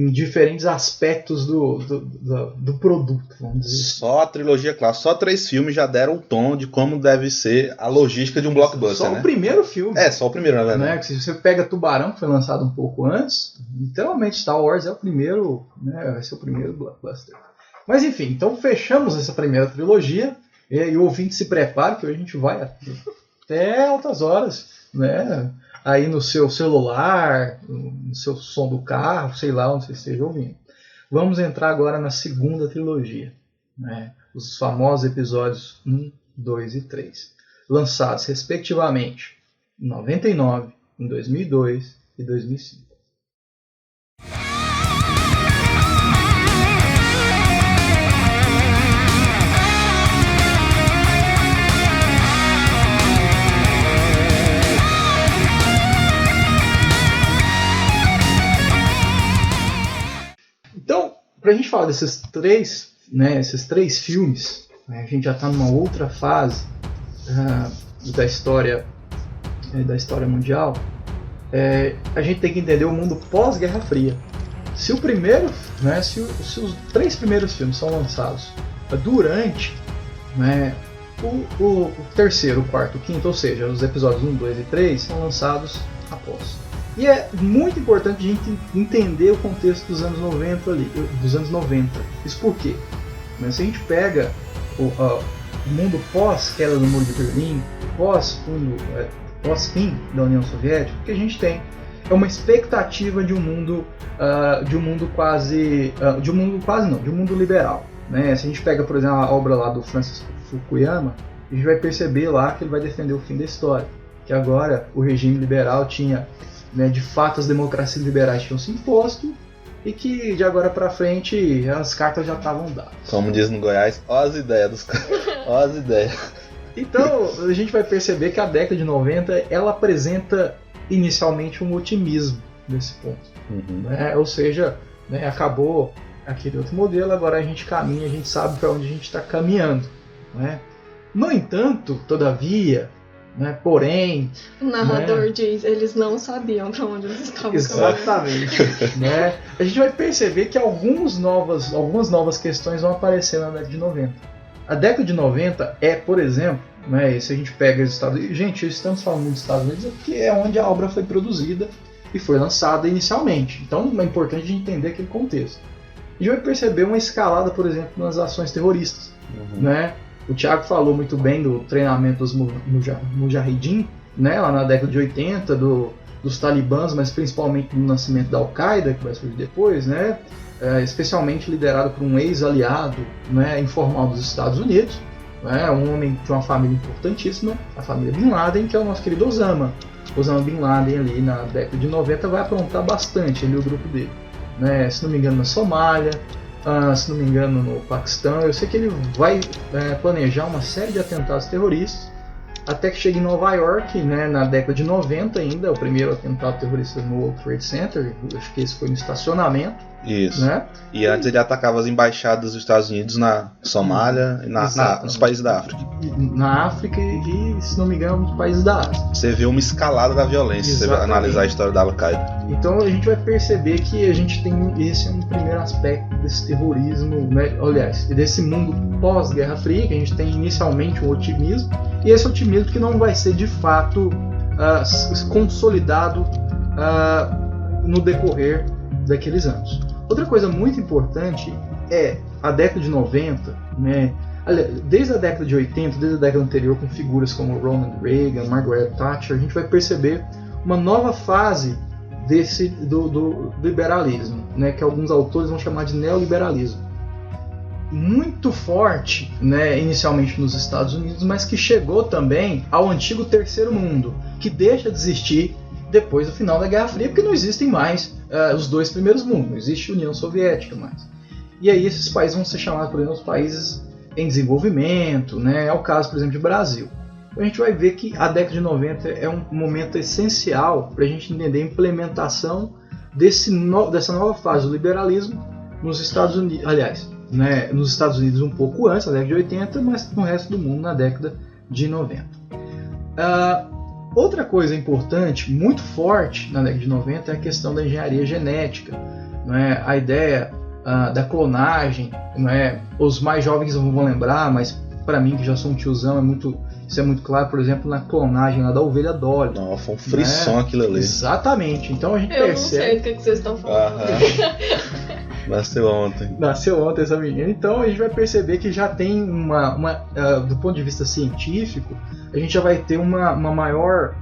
diferentes aspectos do produto, vamos dizer. Só a trilogia clássica, só 3 filmes já deram o tom de como deve ser a logística de um blockbuster, só né? O primeiro filme. Só o primeiro, na verdade. Né? Se você pega Tubarão, que foi lançado um pouco antes, literalmente Star Wars é o primeiro, né? Vai ser o primeiro blockbuster. Mas enfim, então fechamos essa primeira trilogia e o ouvinte se prepare que hoje a gente vai até altas horas, né? Aí no seu celular, no seu som do carro, sei lá onde você esteja ouvindo. Vamos entrar agora na segunda trilogia, né? Os famosos episódios 1, 2 e 3, lançados respectivamente em 99, em 2002 e 2005. Então, para a gente falar desses três, né, esses três filmes, né, a gente já está numa outra fase da história mundial. A gente tem que entender o mundo pós-Guerra Fria. Se o primeiro, né, se os três primeiros filmes são lançados durante, né, o terceiro, o quarto, o quinto, ou seja, os episódios 1, 2 e 3 são lançados após. E é muito importante a gente entender o contexto dos anos 90 ali, dos anos 90. Isso por quê? Mas se a gente pega o mundo pós-queda do Muro de Berlim, pós-fim da União Soviética, o que a gente tem é uma expectativa de um mundo liberal, né? Se a gente pega, por exemplo, a obra lá do Francis Fukuyama, a gente vai perceber lá que ele vai defender o fim da história, que agora o regime liberal tinha, né, de fato as democracias liberais tinham se imposto e que de agora para frente as cartas já estavam dadas. Como diz no Goiás, ó as ideias dos caras, ó as ideias. Então a gente vai perceber que a década de 90 ela apresenta inicialmente um otimismo nesse ponto, né? Ou seja, né, acabou aquele outro modelo, agora a gente caminha, a gente sabe para onde a gente está caminhando, né? No entanto, todavia, né, porém, o narrador diz, eles não sabiam para onde eles estavam. Exatamente. Né? A gente vai perceber que algumas novas questões vão aparecer na década de 90. A década de 90 é, por exemplo, né, se a gente pega os Estados Unidos, gente, estamos falando dos Estados Unidos porque é onde a obra foi produzida e foi lançada inicialmente. Então é importante a gente entender aquele contexto. A gente vai perceber uma escalada, por exemplo, nas ações terroristas, né? O Thiago falou muito bem do treinamento dos Mujahideen, né, lá na década de 80, dos talibãs, mas principalmente do nascimento da Al-Qaeda, que vai surgir depois, né, especialmente liderado por um ex-aliado, né, informal dos Estados Unidos, né, um homem de uma família importantíssima, a família Bin Laden, que é o nosso querido Osama. Osama Bin Laden ali na década de 90 vai aprontar bastante ali o grupo dele, né, se não me engano na Somália, se não me engano no Paquistão. Eu sei que ele vai planejar uma série de atentados terroristas até que chegue em Nova York, né, na década de 90 ainda, o primeiro atentado terrorista no World Trade Center, acho que esse foi no estacionamento. Isso. Né? E antes ele atacava as embaixadas dos Estados Unidos na Somália e nos países da África. Na África e, se não me engano, nos países da Ásia. Você vê uma escalada da violência, se você analisar a história da Al-Qaeda. Então a gente vai perceber que a gente tem esse um primeiro aspecto desse terrorismo, né? Aliás, desse mundo pós-Guerra Fria, que a gente tem inicialmente um otimismo, e esse otimismo que não vai ser de fato consolidado no decorrer daqueles anos. Outra coisa muito importante é a década de 90, né? Desde a década de 80, desde a década anterior, com figuras como Ronald Reagan, Margaret Thatcher, a gente vai perceber uma nova fase do liberalismo, né, que alguns autores vão chamar de neoliberalismo. Muito forte, né, inicialmente nos Estados Unidos, mas que chegou também ao antigo terceiro mundo, que deixa de existir depois do final da Guerra Fria, porque não existem mais os dois primeiros mundos, não existe União Soviética mais. E aí esses países vão ser chamados, por exemplo, os países em desenvolvimento, né, é o caso, por exemplo, de Brasil. A gente vai ver que a década de 90 é um momento essencial para a gente entender a implementação dessa nova fase do liberalismo nos Estados Unidos, aliás, né, nos Estados Unidos um pouco antes, na década de 80, mas no resto do mundo na década de 90. Outra coisa importante, muito forte na década de 90 é a questão da engenharia genética, né, a ideia da clonagem, né, os mais jovens não vão lembrar, mas para mim que já sou um tiozão, isso é muito claro, por exemplo, na clonagem lá da ovelha Dolly. Não, foi um frisson, né? Aquilo ali. Exatamente. Então a gente percebe... percebe... Eu não sei do que vocês estão falando. Nasceu ontem. Nasceu ontem essa menina. Então a gente vai perceber que já tem do ponto de vista científico, a gente já vai ter um maior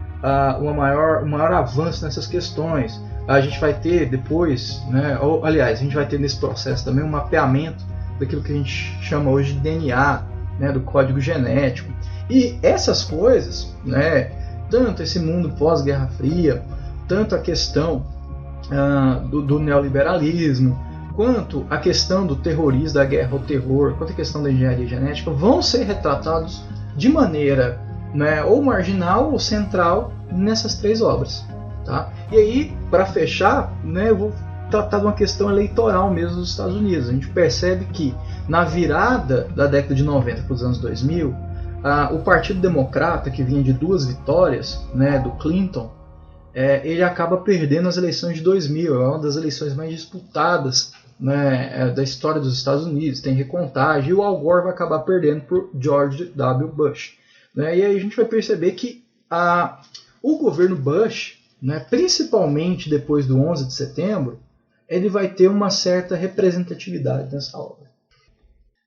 avanço nessas questões. A gente vai ter depois, né, a gente vai ter nesse processo também um mapeamento daquilo que a gente chama hoje de DNA, né, do código genético. E essas coisas, né, tanto esse mundo pós-Guerra Fria, tanto a questão do neoliberalismo, quanto a questão do terrorismo, da guerra ao terror, quanto a questão da engenharia genética, vão ser retratados de maneira, né, ou marginal ou central nessas 3 obras. Tá? E aí, para fechar, né, eu vou tratar de uma questão eleitoral mesmo dos Estados Unidos. A gente percebe que na virada da década de 90 para os anos 2000, o Partido Democrata, que vinha de 2 vitórias, né, do Clinton, ele acaba perdendo as eleições de 2000. É uma das eleições mais disputadas, né, da história dos Estados Unidos. Tem recontagem e o Al Gore vai acabar perdendo para George W. Bush. Né? E aí a gente vai perceber que o governo Bush, né, principalmente depois do 11 de setembro, ele vai ter uma certa representatividade nessa obra.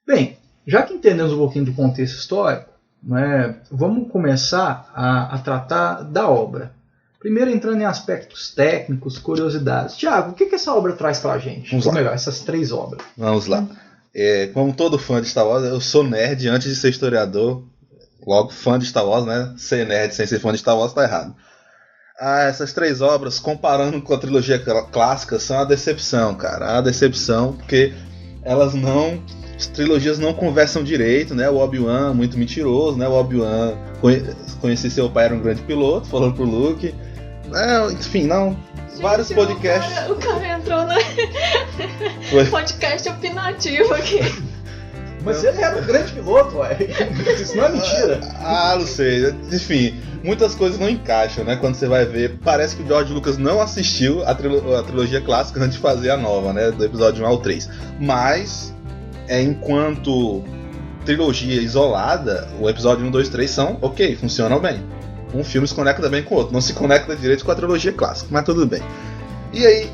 Bem, já que entendemos um pouquinho do contexto histórico, né, vamos começar a tratar da obra. Primeiro entrando em aspectos técnicos, curiosidades. Tiago, o que essa obra traz pra gente? Ou melhor, essas 3 obras. Vamos lá. Como todo fã de Star Wars, eu sou nerd antes de ser historiador. Logo, fã de Star Wars, né? Ser nerd sem ser fã de Star Wars tá errado. Essas 3 obras, comparando com a trilogia clássica, são a decepção, cara. A decepção, porque as trilogias não conversam direito, né? O Obi-Wan, muito mentiroso, né? O Obi-Wan, conheci seu pai, era um grande piloto, falando pro Luke. Enfim, não. Gente, vários podcasts. O cara entrou no podcast opinativo aqui. Mas ele era um grande piloto, ué. Isso não é mentira. Não sei. Enfim, muitas coisas não encaixam, né? Quando você vai ver, parece que o George Lucas não assistiu a trilogia clássica antes de fazer a nova, né? Do episódio 1 ao 3. Mas, enquanto trilogia isolada, o episódio 1, 2, 3 são ok, funcionam bem. Um filme se conecta bem com o outro. Não se conecta direito com a trilogia clássica, mas tudo bem. E aí?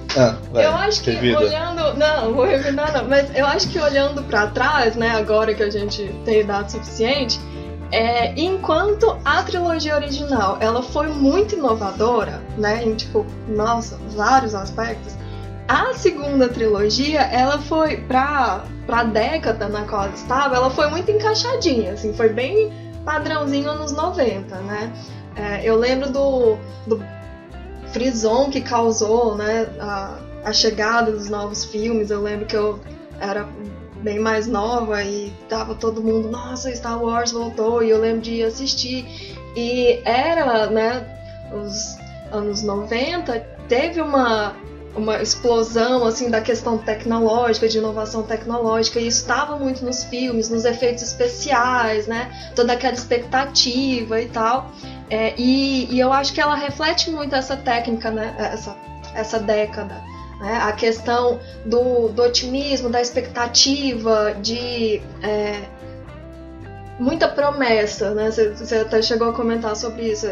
Eu acho que olhando... Não vou revidar não. Mas eu acho que olhando pra trás, né, agora que a gente tem idade suficiente, enquanto a trilogia original, ela foi muito inovadora, né, em vários aspectos, a segunda trilogia, ela foi pra década na qual ela estava, ela foi muito encaixadinha, assim, foi bem padrãozinho anos 90, né. Eu lembro do frisson que causou, né, a chegada dos novos filmes. Eu lembro que eu era bem mais nova e tava todo mundo, nossa, Star Wars voltou, e eu lembro de ir assistir. E era, né, os anos 90, teve uma explosão, assim, da questão tecnológica, de inovação tecnológica, e isso estava muito nos filmes, nos efeitos especiais, né, toda aquela expectativa e tal. E eu acho que ela reflete muito essa técnica, né, essa década, né, a questão do otimismo, da expectativa, de muita promessa, né, você até chegou a comentar sobre isso.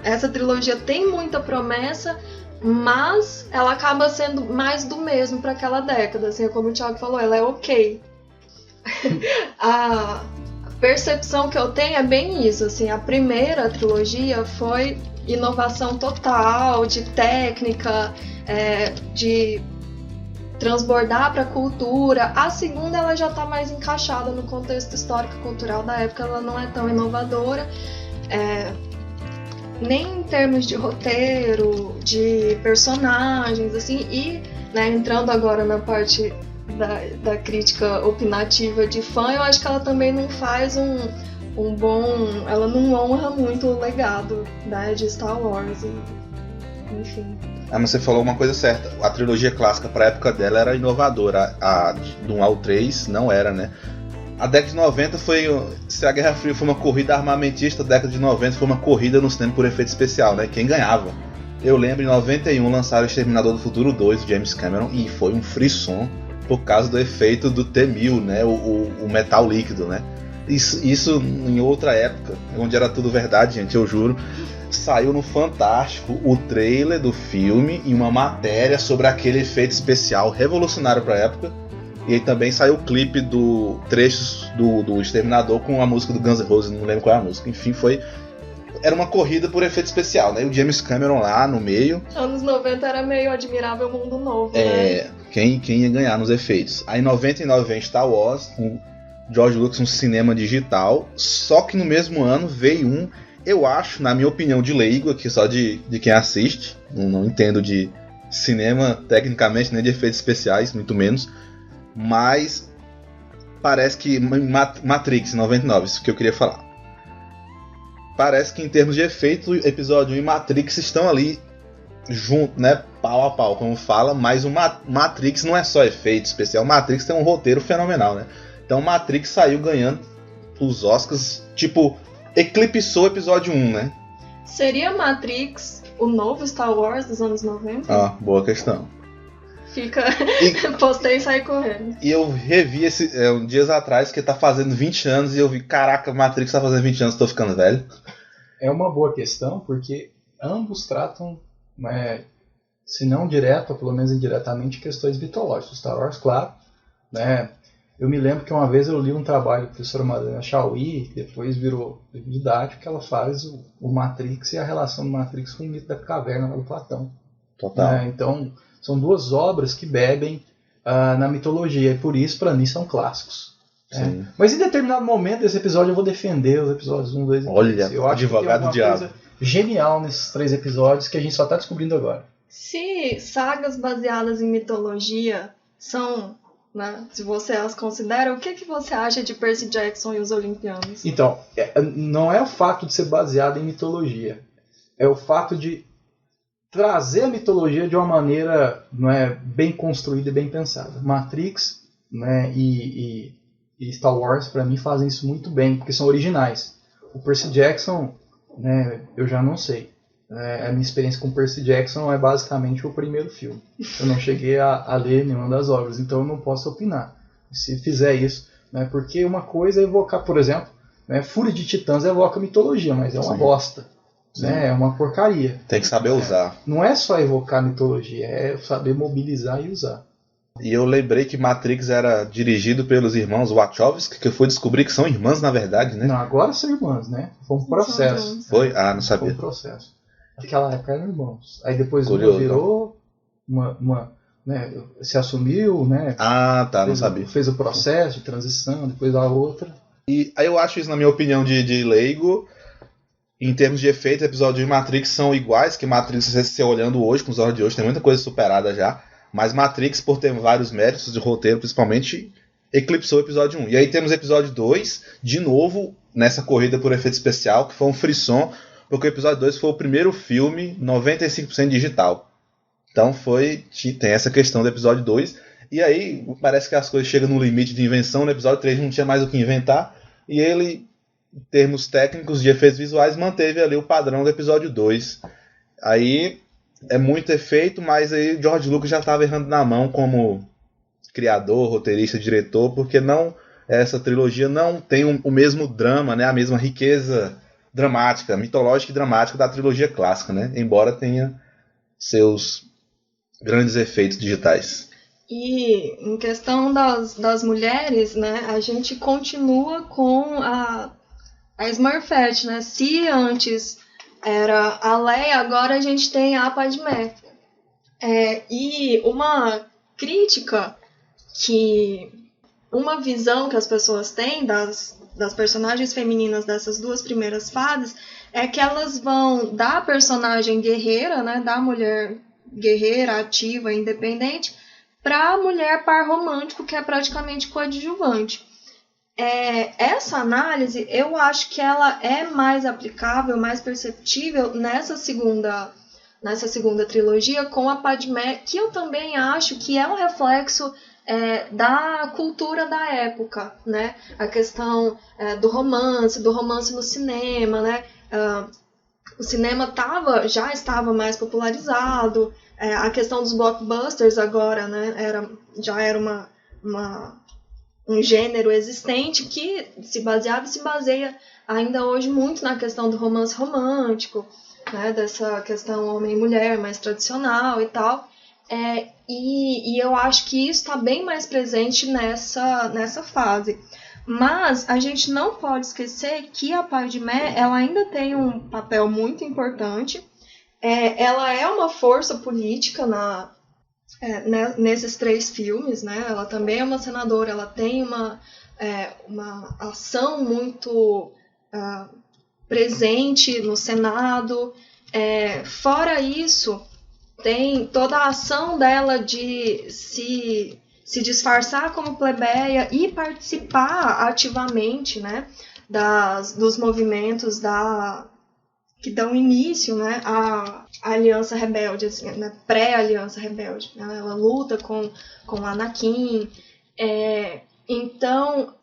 Essa trilogia tem muita promessa, mas ela acaba sendo mais do mesmo para aquela década, assim, como o Thiago falou, ela é ok. A percepção que eu tenho é bem isso, assim, a primeira trilogia foi inovação total, de técnica, de transbordar para a cultura. A segunda, ela já está mais encaixada no contexto histórico e cultural da época, ela não é tão inovadora, nem em termos de roteiro, de personagens, assim, e, né, entrando agora na parte da crítica opinativa de fã, eu acho que ela também não faz um bom... Ela não honra muito o legado, né, de Star Wars, enfim. Mas você falou uma coisa certa, a trilogia clássica para a época dela era inovadora, a do 1 ao 3 não era, né? A década de 90 se a Guerra Fria foi uma corrida armamentista, a década de 90 foi uma corrida no cinema por efeito especial, né? Quem ganhava? Eu lembro, em 91 lançaram Exterminador do Futuro 2, do James Cameron, e foi um frisson por causa do efeito do T-1000, né? O metal líquido, né? Isso em outra época, onde era tudo verdade, gente, eu juro. saiu no Fantástico o trailer do filme e uma matéria sobre aquele efeito especial revolucionário pra época. E aí também saiu o clipe do trechos do Exterminador com a música do Guns N' Roses, não lembro qual é a música. Enfim, era uma corrida por efeito especial, né? E o James Cameron lá no meio. Anos 90 era meio Admirável Mundo Novo, né? Quem ia ganhar nos efeitos. Aí em 99 vem Star Wars, com George Lucas no cinema digital. Só que no mesmo ano veio eu acho, na minha opinião de leigo, aqui só de quem assiste, não entendo de cinema tecnicamente, nem de efeitos especiais, muito menos. Mas parece que Matrix 99, isso que eu queria falar. Parece que em termos de efeito, episódio 1 e Matrix estão ali junto, né, pau a pau, como fala, mas o Matrix não é só efeito especial, o Matrix tem um roteiro fenomenal, né? Então Matrix saiu ganhando os Oscars, tipo, eclipsou o episódio 1, né? Seria Matrix o novo Star Wars dos anos 90? Ah, boa questão. Postei e saí correndo. E eu revi dias atrás, que tá fazendo 20 anos, e eu vi, caraca, Matrix tá fazendo 20 anos, tô ficando velho. É uma boa questão, porque ambos tratam, né, se não direto, ou pelo menos indiretamente, questões mitológicas. Star Wars, claro, né? Eu me lembro que uma vez eu li um trabalho da professora Madalena Chauí, que depois virou didático, que ela faz o Matrix e a relação do Matrix com o mito da caverna lá do Platão. Total. Então, são duas obras que bebem na mitologia, e por isso, para mim, são clássicos. Né? Mas em determinado momento desse episódio eu vou defender os episódios 1, 2 e 3. Olha, eu acho advogado que do diabo. Coisa genial nesses 3 episódios que a gente só está descobrindo agora. Se sagas baseadas em mitologia são, né, se você as considera, o que você acha de Percy Jackson e os Olimpianos? Então, não é o fato de ser baseado em mitologia, é o fato de trazer a mitologia de uma maneira, não é, bem construída e bem pensada. Matrix, né, e Star Wars, para mim, fazem isso muito bem, porque são originais. O Percy Jackson, né, eu já não sei. A minha experiência com Percy Jackson é basicamente o primeiro filme. Eu não cheguei a ler nenhuma das obras, então eu não posso opinar se fizer isso. Né, porque uma coisa é evocar, por exemplo, né, Fúria de Titãs evoca mitologia, mas é uma bosta. Né, é uma porcaria. Tem que saber usar. Não é só evocar mitologia, é saber mobilizar e usar. E eu lembrei que Matrix era dirigido pelos irmãos Wachowski, que eu fui descobrir que são irmãs na verdade, né? Não, agora são irmãs, né? Foi um processo. Foi? Ah, não sabia. Foi um processo. Naquela época eram irmãos. Aí depois Curioso, uma virou, né, se assumiu, né? Ah, tá, não sabia. Fez o processo de transição, depois a outra. E aí eu acho isso, na minha opinião de leigo, em termos de efeito, episódios de Matrix são iguais, que Matrix, se você olhando hoje, com os olhos de hoje, tem muita coisa superada já, mas Matrix, por ter vários méritos de roteiro, principalmente, eclipsou o episódio 1. E aí temos o episódio 2, de novo, nessa corrida por efeito especial, que foi um frisson, porque o episódio 2 foi o primeiro filme 95% digital. Então tem essa questão do episódio 2, e aí parece que as coisas chegam no limite de invenção, no episódio 3 não tinha mais o que inventar, e ele, em termos técnicos de efeitos visuais, manteve ali o padrão do episódio 2. Aí é muito efeito, mas aí George Lucas já estava errando na mão como criador, roteirista, diretor, porque essa trilogia não tem o mesmo drama, né, a mesma riqueza dramática, mitológica e dramática da trilogia clássica, né, embora tenha seus grandes efeitos digitais. E em questão das mulheres, né, a gente continua com a Smurfette, né? Se antes era a Leia, agora a gente tem a Padmé. E uma crítica uma visão que as pessoas têm das personagens femininas dessas duas primeiras fases é que elas vão da personagem guerreira, né, da mulher guerreira, ativa, independente, para a mulher par romântico, que é praticamente coadjuvante. Essa análise, eu acho que ela é mais aplicável, mais perceptível nessa segunda trilogia com a Padmé, que eu também acho que é um reflexo da cultura da época, né? A questão do romance no cinema, né? O cinema já estava mais popularizado, a questão dos blockbusters agora, né? Já era um gênero existente que se baseia ainda hoje muito na questão do romance romântico. né, dessa questão homem e mulher mais tradicional e tal. E eu acho que isso está bem mais presente nessa fase. Mas a gente não pode esquecer que a Padmé, ela ainda tem um papel muito importante. Ela é uma força política nesses 3 filmes, né? Ela também é uma senadora, ela tem uma ação muito presente no Senado. Fora isso, tem toda a ação dela de se disfarçar como plebeia e participar ativamente, né, dos movimentos que dão início, né, à Aliança Rebelde, assim, né, pré-Aliança Rebelde. Né, ela luta com Anakin. Então,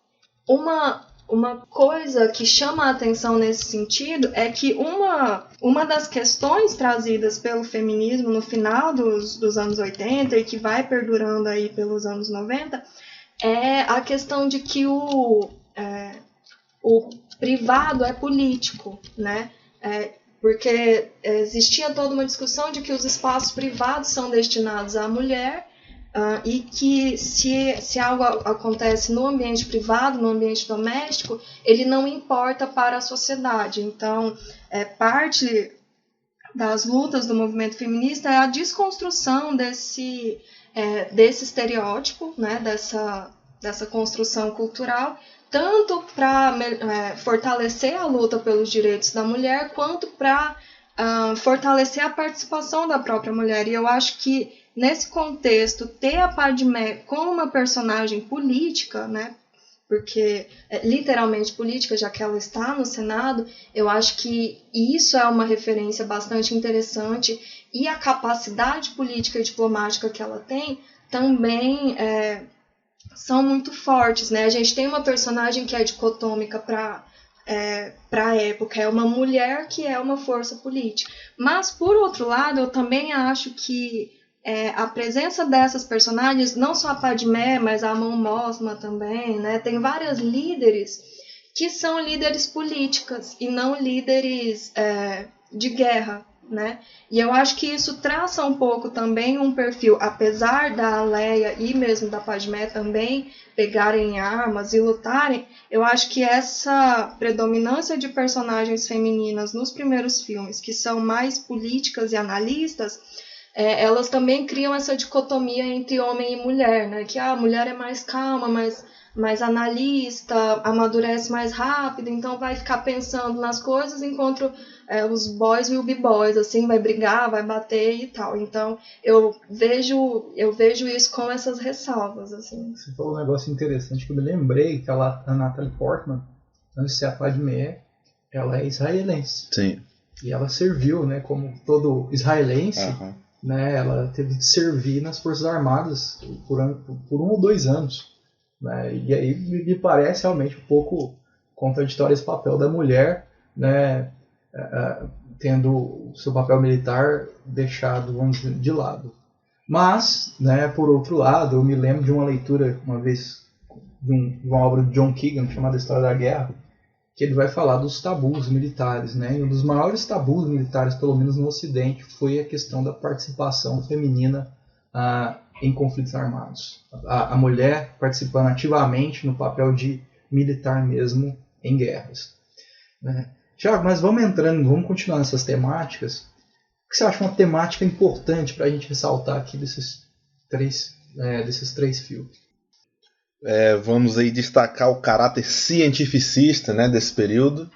uma coisa que chama a atenção nesse sentido é que uma das questões trazidas pelo feminismo no final dos anos 80 e que vai perdurando aí pelos anos 90 é a questão de que o privado é político, né? Porque existia toda uma discussão de que os espaços privados são destinados à mulher. E que se algo acontece no ambiente privado, no ambiente doméstico, ele não importa para a sociedade. Então, parte das lutas do movimento feminista é a desconstrução desse estereótipo, né, dessa construção cultural, tanto para fortalecer a luta pelos direitos da mulher, quanto para fortalecer a participação da própria mulher. E eu acho que nesse contexto, ter a Padmé como uma personagem política, né, porque literalmente política, já que ela está no Senado, eu acho que isso é uma referência bastante interessante, e a capacidade política e diplomática que ela tem também são muito fortes, né? A gente tem uma personagem que é dicotômica para a época, é uma mulher que é uma força política. Mas, por outro lado, eu também acho que a presença dessas personagens, não só a Padmé, mas a Mon Mothma também, né? Tem várias líderes que são líderes políticas e não líderes de guerra, né? E eu acho que isso traça um pouco também um perfil, apesar da Leia e mesmo da Padmé também pegarem armas e lutarem, eu acho que essa predominância de personagens femininas nos primeiros filmes, que são mais políticas e analistas, elas também criam essa dicotomia entre homem e mulher, né? Que a mulher é mais calma, mais analista, amadurece mais rápido, então vai ficar pensando nas coisas, enquanto os boys will be boys, assim, vai brigar, vai bater e tal. Então, eu vejo isso com essas ressalvas, assim. Você falou um negócio interessante que eu me lembrei, que a Natalie Portman, antes de ser a Padmé, ela é israelense. Sim. E ela serviu, né, como todo israelense, né, ela teve que servir nas Forças Armadas por 1 ou 2 anos. Né, e aí me parece realmente um pouco contraditório esse papel da mulher, né, tendo o seu papel militar deixado, vamos dizer, de lado. Mas, né, por outro lado, eu me lembro de uma leitura uma vez de uma obra de John Keegan chamada História da Guerra, que ele vai falar dos tabus militares, né? E um dos maiores tabus militares, pelo menos no Ocidente, foi a questão da participação feminina em conflitos armados. A mulher participando ativamente no papel de militar mesmo em guerras. Né? Tiago, mas vamos continuar nessas temáticas. O que você acha uma temática importante para a gente ressaltar aqui desses três filmes? Vamos aí destacar o caráter cientificista, né, desse período.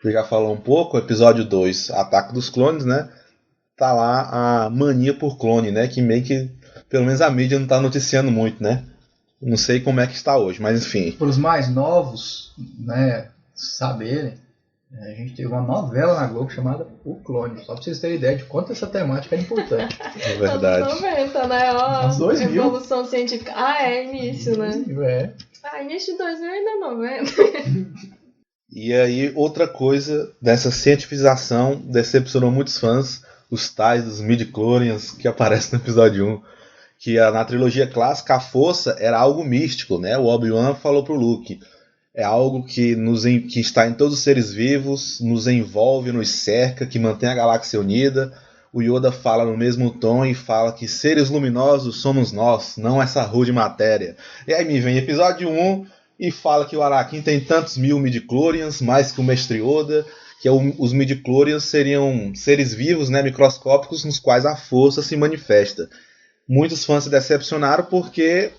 Você já falou um pouco, episódio 2, Ataque dos Clones, né? Tá lá a mania por clone, né? Que meio que, pelo menos a mídia não tá noticiando muito, né? Não sei como é que está hoje, mas enfim. Para os mais novos, né, saberem, a gente teve uma novela na Globo chamada O Clone, só para vocês terem ideia de quanto essa temática é importante. É verdade. Anos 90, né? Anos 2000. Evolução científica. início, né? Início de 2000 ainda é 90. E aí, outra coisa dessa cientificação decepcionou muitos fãs, os tais dos midi-chlorians que aparecem no episódio 1, que na trilogia clássica a força era algo místico, né? O Obi-Wan falou pro Luke, é algo que está em todos os seres vivos, nos envolve, nos cerca, que mantém a galáxia unida. O Yoda fala no mesmo tom e fala que seres luminosos somos nós, não essa rude matéria. E aí me vem episódio 1 e fala que o Anakin tem tantos mil midichlorians, mais que o Mestre Yoda, que os midichlorians seriam seres vivos, né, microscópicos, nos quais a força se manifesta. Muitos fãs se decepcionaram porque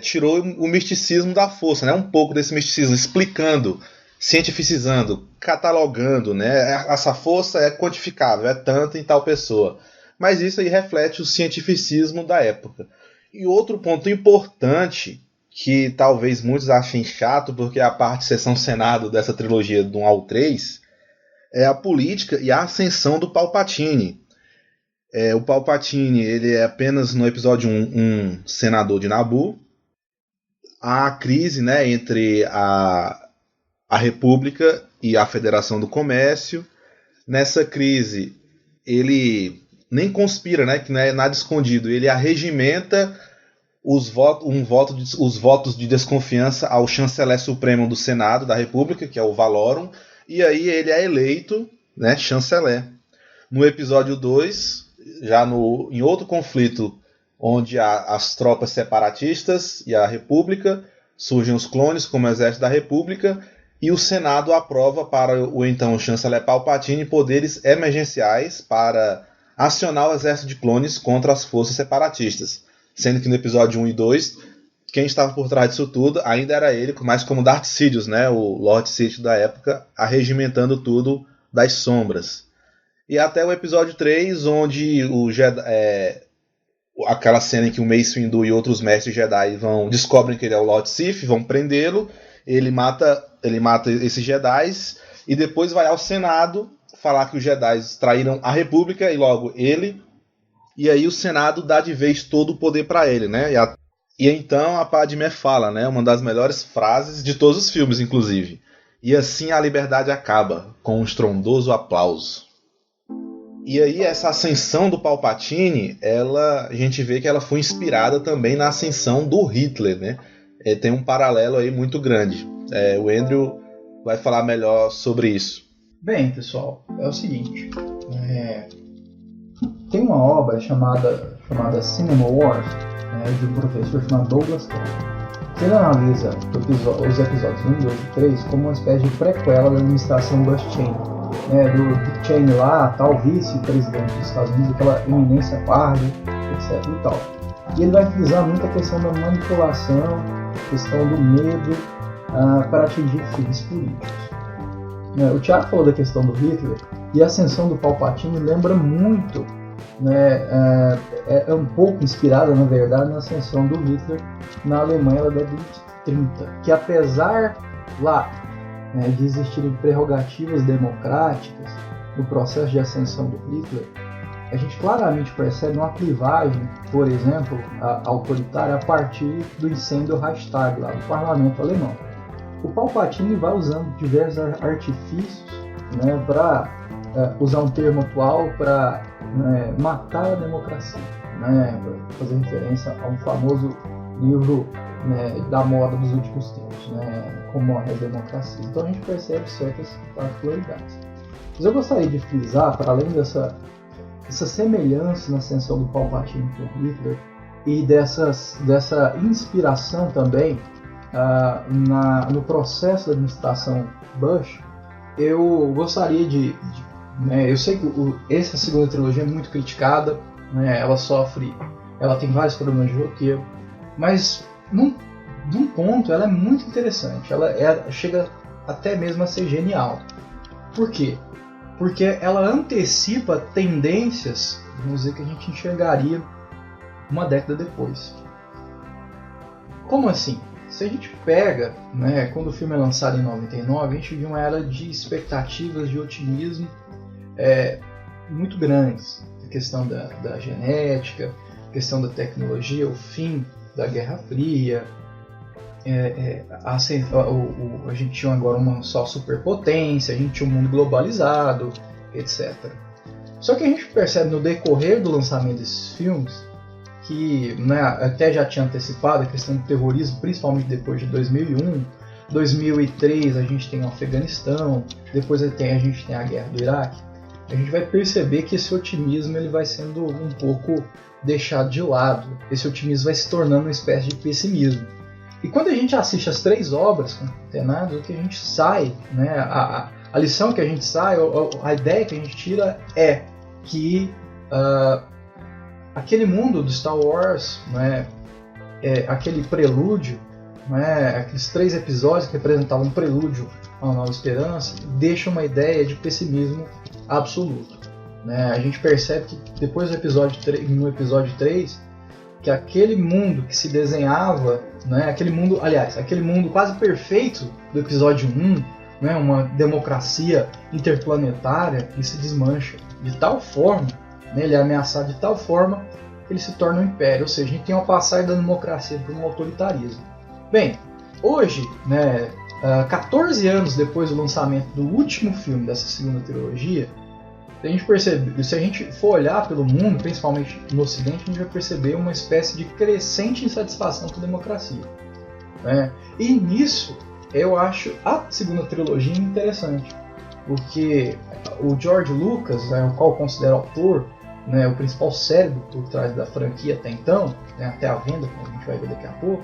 tirou o misticismo da força, né, um pouco desse misticismo, explicando, cientificizando, catalogando, né, essa força é quantificável, é tanto em tal pessoa. Mas isso aí reflete o cientificismo da época. E outro ponto importante, que talvez muitos achem chato, porque é a parte sessão Senado dessa trilogia do 1 ao 3, é a política e a ascensão do Palpatine. O Palpatine, ele é apenas no episódio 1 um senador de Naboo. Há a crise, né, entre a República e a Federação do Comércio. Nessa crise, ele nem conspira, né, que não é nada escondido, ele arregimenta os votos de desconfiança ao chanceler supremo do Senado da República, que é o Valorum, e aí ele é eleito, né, chanceler. No episódio 2, já em outro conflito, onde há as tropas separatistas e a República, surgem os clones como exército da República, e o Senado aprova para o então chanceler Palpatine poderes emergenciais para acionar o exército de clones contra as forças separatistas. Sendo que no episódio 1 e 2, quem estava por trás disso tudo ainda era ele, mais como Darth Sidious, né, o Lord Sith da época, arregimentando tudo das sombras. E até o episódio 3, onde aquela cena em que o Mace Windu e outros mestres Jedi descobrem que ele é o Lord Sith, vão prendê-lo, ele mata esses Jedi e depois vai ao Senado falar que os Jedi traíram a República e logo ele. E aí o Senado dá de vez todo o poder para ele, né? E então a Padmé fala, né? Uma das melhores frases de todos os filmes, inclusive. E assim a liberdade acaba, com um estrondoso aplauso. E aí essa ascensão do Palpatine, a gente vê que ela foi inspirada também na ascensão do Hitler, né? Tem um paralelo aí muito grande. O Andrew vai falar melhor sobre isso. Bem, pessoal, é o seguinte. Tem uma obra chamada Cinema Wars, de um professor chamado Douglas Kelly. Ele analisa os episódios 1, 2 e 3 como uma espécie de prequela da administração Bush Cheney. Do Dick Cheney lá, tal vice-presidente dos Estados Unidos, aquela eminência parda, etc. e tal. E ele vai frisar muito a questão da manipulação, a questão do medo para atingir fins políticos. O Thiago falou da questão do Hitler, e a ascensão do Palpatine lembra muito, é um pouco inspirada, na verdade, na ascensão do Hitler na Alemanha da década de 30, que apesar lá de existirem prerrogativas democráticas no processo de ascensão do Hitler, a gente claramente percebe uma clivagem, por exemplo, autoritária a partir do incêndio do Reichstag lá no parlamento alemão. O Palpatine vai usando diversos artifícios, para usar um termo atual, para matar a democracia, para fazer referência a um famoso livro da moda dos últimos tempos, como morre a democracia. Então a gente percebe certas particularidades. Mas eu gostaria de frisar, para além dessa semelhança na ascensão do Palpatine com Hitler e dessa inspiração também no processo da administração Bush, eu gostaria eu sei que essa segunda trilogia é muito criticada, ela tem vários problemas de roteiro, mas num ponto ela é muito interessante, ela chega até mesmo a ser genial. Por quê? Porque ela antecipa tendências, vamos dizer, que a gente enxergaria uma década depois. Como assim? Se a gente pega, quando o filme é lançado em 99, a gente viu uma era de expectativas, de otimismo muito grandes. A questão da genética, a questão da tecnologia, o fim da Guerra Fria, a gente tinha agora uma só superpotência, a gente tinha um mundo globalizado, etc. Só que a gente percebe no decorrer do lançamento desses filmes que até já tinha antecipado a questão do terrorismo, principalmente depois de 2001, 2003 a gente tem o Afeganistão, depois a gente tem a guerra do Iraque. A gente vai perceber que esse otimismo ele vai sendo um pouco deixado de lado. Esse otimismo vai se tornando uma espécie de pessimismo. E quando a gente assiste as 3 obras concatenadas, o que a gente sai, né, a lição que a gente sai, a ideia que a gente tira é que aquele mundo do Star Wars, né, aquele prelúdio, né, aqueles 3 episódios que representavam um prelúdio a uma nova esperança, deixa uma ideia de pessimismo absoluto. Né? A gente percebe que depois do no episódio 3, que aquele mundo que se desenhava, né, aquele mundo quase perfeito do episódio 1, né, uma democracia interplanetária, ele se desmancha de tal forma, né, ele é ameaçado de tal forma que ele se torna um império, ou seja, a gente tem uma passagem da democracia para um autoritarismo. Bem, hoje, né, 14 anos depois do lançamento do último filme dessa segunda trilogia, se a gente for olhar pelo mundo, principalmente no Ocidente, a gente vai perceber uma espécie de crescente insatisfação com a democracia. Né? E nisso, eu acho a segunda trilogia interessante, porque o George Lucas, né, o qual eu considero autor, né, o principal cérebro por trás da franquia até então, né, até a venda, como a gente vai ver daqui a pouco,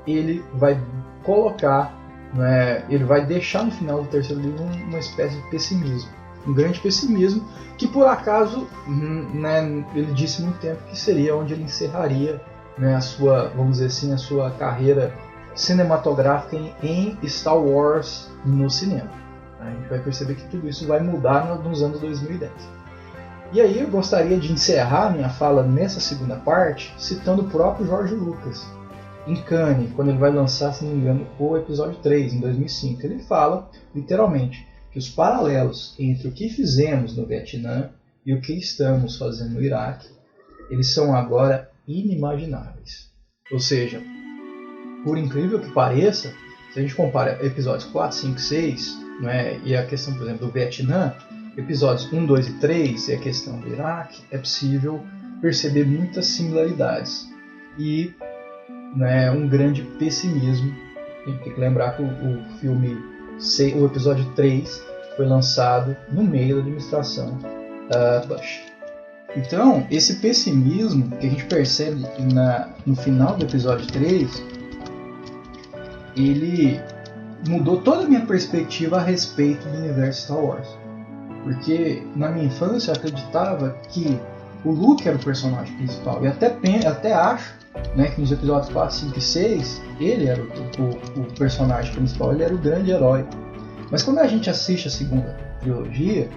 ele vai colocar, né, ele vai deixar no final do terceiro livro uma espécie de pessimismo. Um grande pessimismo que, por acaso, né, ele disse muito tempo que seria onde ele encerraria, né, a sua, vamos dizer assim, a sua carreira cinematográfica em Star Wars no cinema. A gente vai perceber que tudo isso vai mudar nos anos 2010. E aí eu gostaria de encerrar minha fala nessa segunda parte citando o próprio George Lucas. Em Cannes, quando ele vai lançar, se não me engano, o episódio 3, em 2005, ele fala, literalmente, que os paralelos entre o que fizemos no Vietnã e o que estamos fazendo no Iraque, eles são agora inimagináveis. Ou seja, por incrível que pareça, se a gente compara episódios 4, 5, 6, né, e a questão, por exemplo, do Vietnã, episódios 1, 2 e 3 e a questão do Iraque, é possível perceber muitas similaridades. E, né, um grande pessimismo. A gente tem que lembrar que o episódio 3 foi lançado no meio da administração Bush. Então, esse pessimismo que a gente percebe no final do episódio 3, ele mudou toda a minha perspectiva a respeito do universo Star Wars. Porque na minha infância eu acreditava que o Luke era o personagem principal. E até acho, né, que nos episódios 4, 5 e 6 ele era o personagem principal, ele era o grande herói. Mas quando a gente assiste a segunda trilogia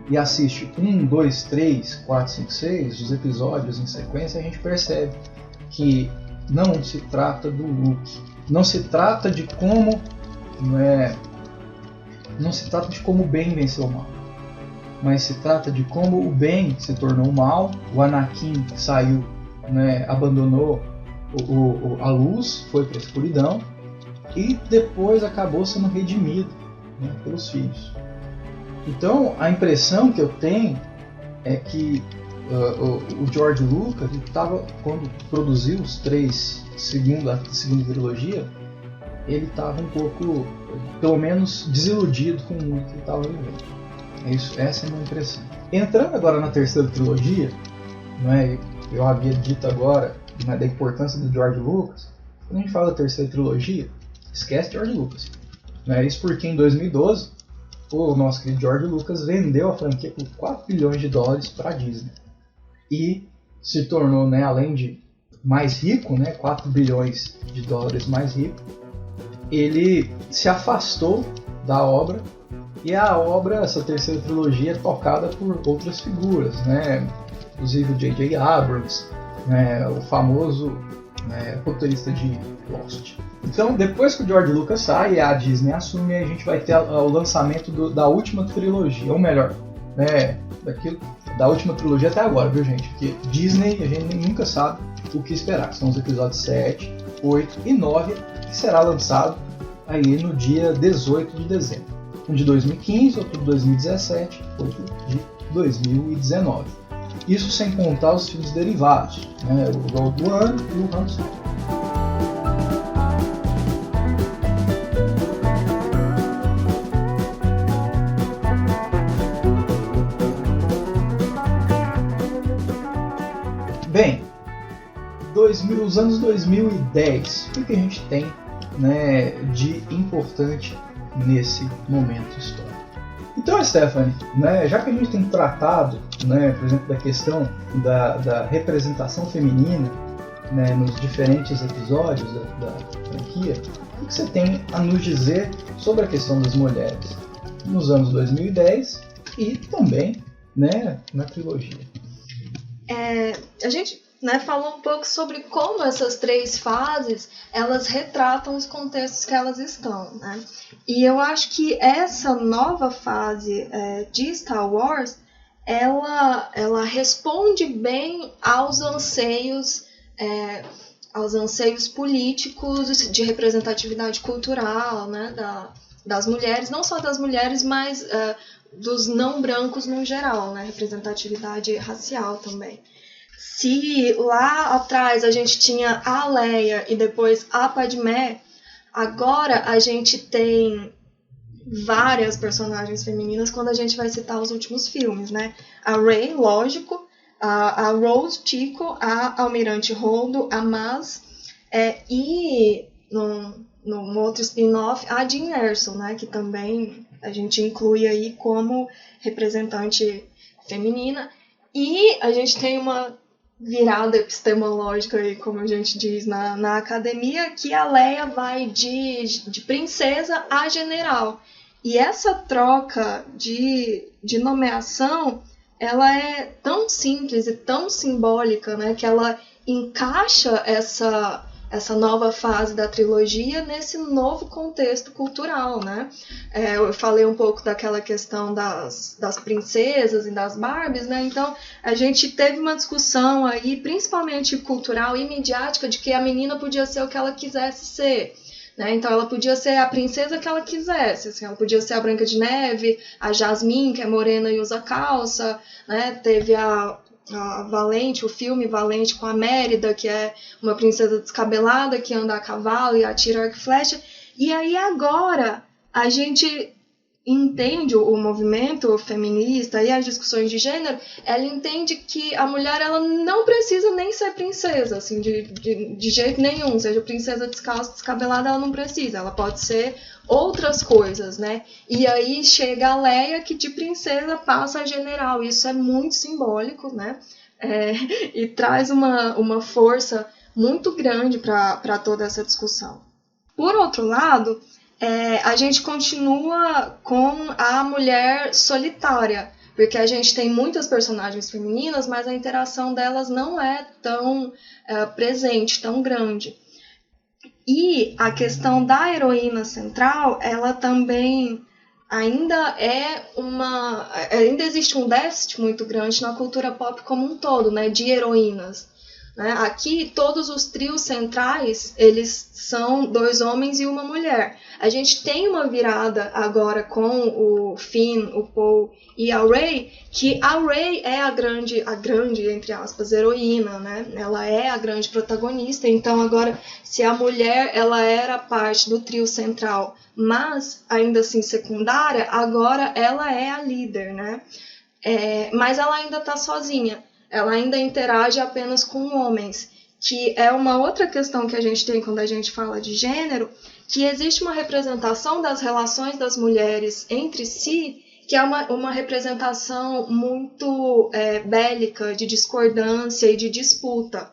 e assiste 1, 2, 3, 4, 5, 6, os episódios em sequência, a gente percebe que não se trata do Luke, não se trata de como, não se trata de como o bem venceu o mal, mas se trata de como o bem se tornou mal, o Anakin saiu, abandonou a luz, foi para a escuridão e depois acabou sendo redimido, pelos filhos. Então a impressão que eu tenho é que o George Lucas quando produziu os 3 a segunda trilogia, ele estava um pouco, pelo menos, desiludido com o que ele estava vivendo. Essa é a minha impressão. Entrando agora na terceira trilogia, eu havia dito agora da importância do George Lucas. Quando a gente fala da terceira trilogia, esquece George Lucas. Isso porque em 2012 o nosso querido George Lucas vendeu a franquia por $4 bilhões para a Disney e se tornou, além de mais rico, $4 bilhões mais rico, ele se afastou da obra. E a obra, essa terceira trilogia, é tocada por outras figuras, inclusive o J.J. Abrams, o famoso roteirista de Lost. Então, depois que o George Lucas sai, a Disney assume, a gente vai ter o lançamento da última trilogia, ou melhor, da última trilogia até agora, viu, gente? Porque Disney, a gente nunca sabe o que esperar. São os episódios 7, 8 e 9, que será lançado aí no dia 18 de dezembro. Um de 2015, outro de 2017, outro de 2019. Isso sem contar os filmes derivados, o Rogue One e o Han Solo. Bem, os anos 2010, o que a gente tem, né, de importante nesse momento histórico? Então, Stephanie, né, já que a gente tem tratado, né, por exemplo, da questão da representação feminina, né, nos diferentes episódios da franquia, o que você tem a nos dizer sobre a questão das mulheres nos anos 2010 e também, né, na trilogia? A gente, né, falou um pouco sobre como essas 3 fases elas retratam os contextos que elas estão, né? E eu acho que essa nova fase de Star Wars ela responde bem aos anseios políticos de representatividade cultural, né, das mulheres, não só das mulheres, mas dos não brancos no geral, né, representatividade racial também. Se lá atrás a gente tinha a Leia e depois a Padmé, agora a gente tem várias personagens femininas quando a gente vai citar os últimos filmes, né? A Rey, lógico, a Rose Tico, a Almirante Holdo, a Maz, e num outro spin-off, a Jyn Erso, né? Que também a gente inclui aí como representante feminina. E a gente tem uma virada epistemológica, aí, como a gente diz na academia, que a Leia vai de princesa a general. E essa troca de nomeação, ela é tão simples e tão simbólica, né, que ela encaixa essa nova fase da trilogia nesse novo contexto cultural, né? Eu falei um pouco daquela questão das princesas e das Barbies, né? Então, a gente teve uma discussão aí, principalmente cultural e midiática, de que a menina podia ser o que ela quisesse ser, né? Então, ela podia ser a princesa que ela quisesse, assim, ela podia ser a Branca de Neve, a Jasmine, que é morena e usa calça, né? Teve a Valente, o filme Valente com a Mérida, que é uma princesa descabelada que anda a cavalo e atira arco e flecha. E aí agora a gente entende o movimento feminista e as discussões de gênero, ela entende que a mulher ela não precisa nem ser princesa, assim, de jeito nenhum, seja princesa descalça, descabelada, ela não precisa, ela pode ser outras coisas, né? E aí chega a Leia que de princesa passa a general, isso é muito simbólico, né? E traz uma força muito grande para toda essa discussão. Por outro lado, a gente continua com a mulher solitária, porque a gente tem muitas personagens femininas, mas a interação delas não é tão presente, tão grande. E a questão da heroína central, ela também ainda existe um déficit muito grande na cultura pop como um todo, né, de heroínas. Né? Aqui, todos os trios centrais, eles são 2 homens e uma mulher. A gente tem uma virada agora com o Finn, o Poe e a Rey, que a Rey é a grande, entre aspas, heroína, né? Ela é a grande protagonista. Então, agora, se a mulher ela era parte do trio central, mas ainda assim secundária, agora ela é a líder, né? Mas ela ainda está sozinha. Ela ainda interage apenas com homens, que é uma outra questão que a gente tem quando a gente fala de gênero, que existe uma representação das relações das mulheres entre si, que é uma representação muito bélica, de discordância e de disputa,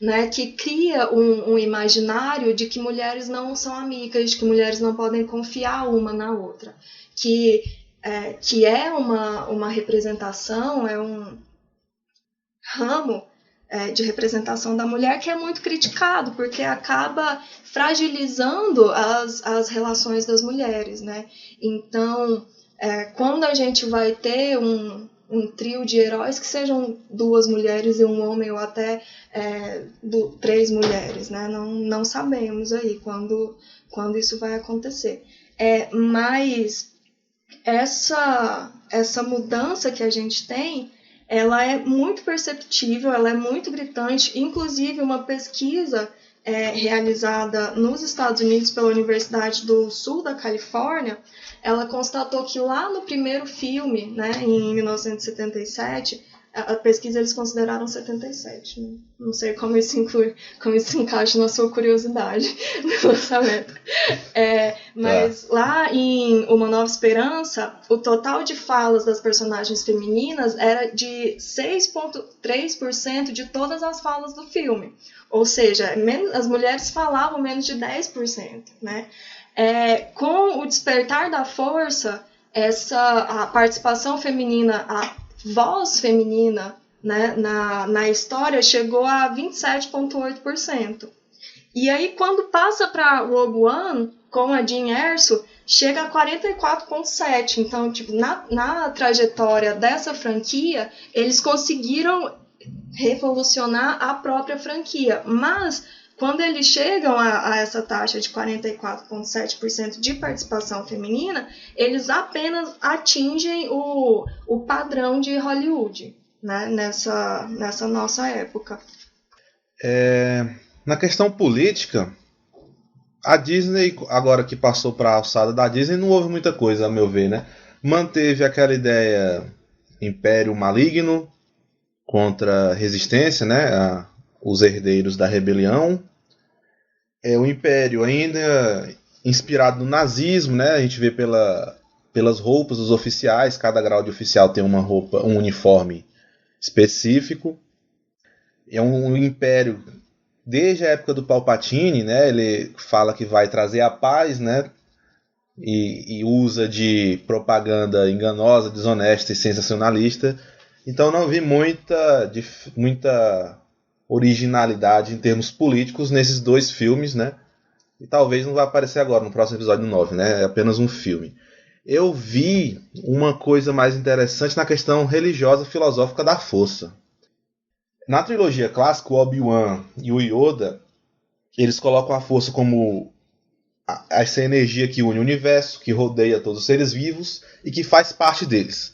né, que cria um imaginário de que mulheres não são amigas, de que mulheres não podem confiar uma na outra, que é uma representação, é um ramo de representação da mulher que é muito criticado, porque acaba fragilizando as relações das mulheres, né? Então, quando a gente vai ter um trio de heróis que sejam 2 mulheres e um homem, ou até 3 mulheres, né? Não sabemos aí quando isso vai acontecer. Mas essa mudança que a gente tem, ela é muito perceptível, ela é muito gritante. Inclusive, uma pesquisa realizada nos Estados Unidos pela Universidade do Sul da Califórnia, ela constatou que lá no primeiro filme, né, em 1977, A pesquisa eles consideraram 77. Né? Não sei como isso encaixa na sua curiosidade no lançamento. Mas lá em Uma Nova Esperança, o total de falas das personagens femininas era de 6,3% de todas as falas do filme. Ou seja, as mulheres falavam menos de 10%. Né? Com o despertar da força, a participação feminina, a voz feminina, né, na história chegou a 27,8%. E aí, quando passa para Rogue One, com a Jean Erso, chega a 44,7%. Então, tipo, na trajetória dessa franquia, eles conseguiram revolucionar a própria franquia. Mas, quando eles chegam a essa taxa de 44,7% de participação feminina, eles apenas atingem o padrão de Hollywood, né, nessa nossa época. Na questão política, a Disney, agora que passou para a alçada da Disney, não houve muita coisa, a meu ver, né? Manteve aquela ideia Império Maligno contra Resistência, né? Os herdeiros da rebelião. O Império ainda inspirado no nazismo, né? A gente vê pelas roupas dos oficiais, cada grau de oficial tem uma roupa, um uniforme específico. É um império, desde a época do Palpatine, né? Ele fala que vai trazer a paz, né? E usa de propaganda enganosa, desonesta e sensacionalista. Então não vi muita originalidade em termos políticos nesses dois filmes, né? E talvez não vá aparecer agora, no próximo episódio 9, né? É apenas um filme. Eu vi uma coisa mais interessante na questão religiosa filosófica da força. Na trilogia clássica, o Obi-Wan e o Yoda, eles colocam a força como essa energia que une o universo, que rodeia todos os seres vivos e que faz parte deles.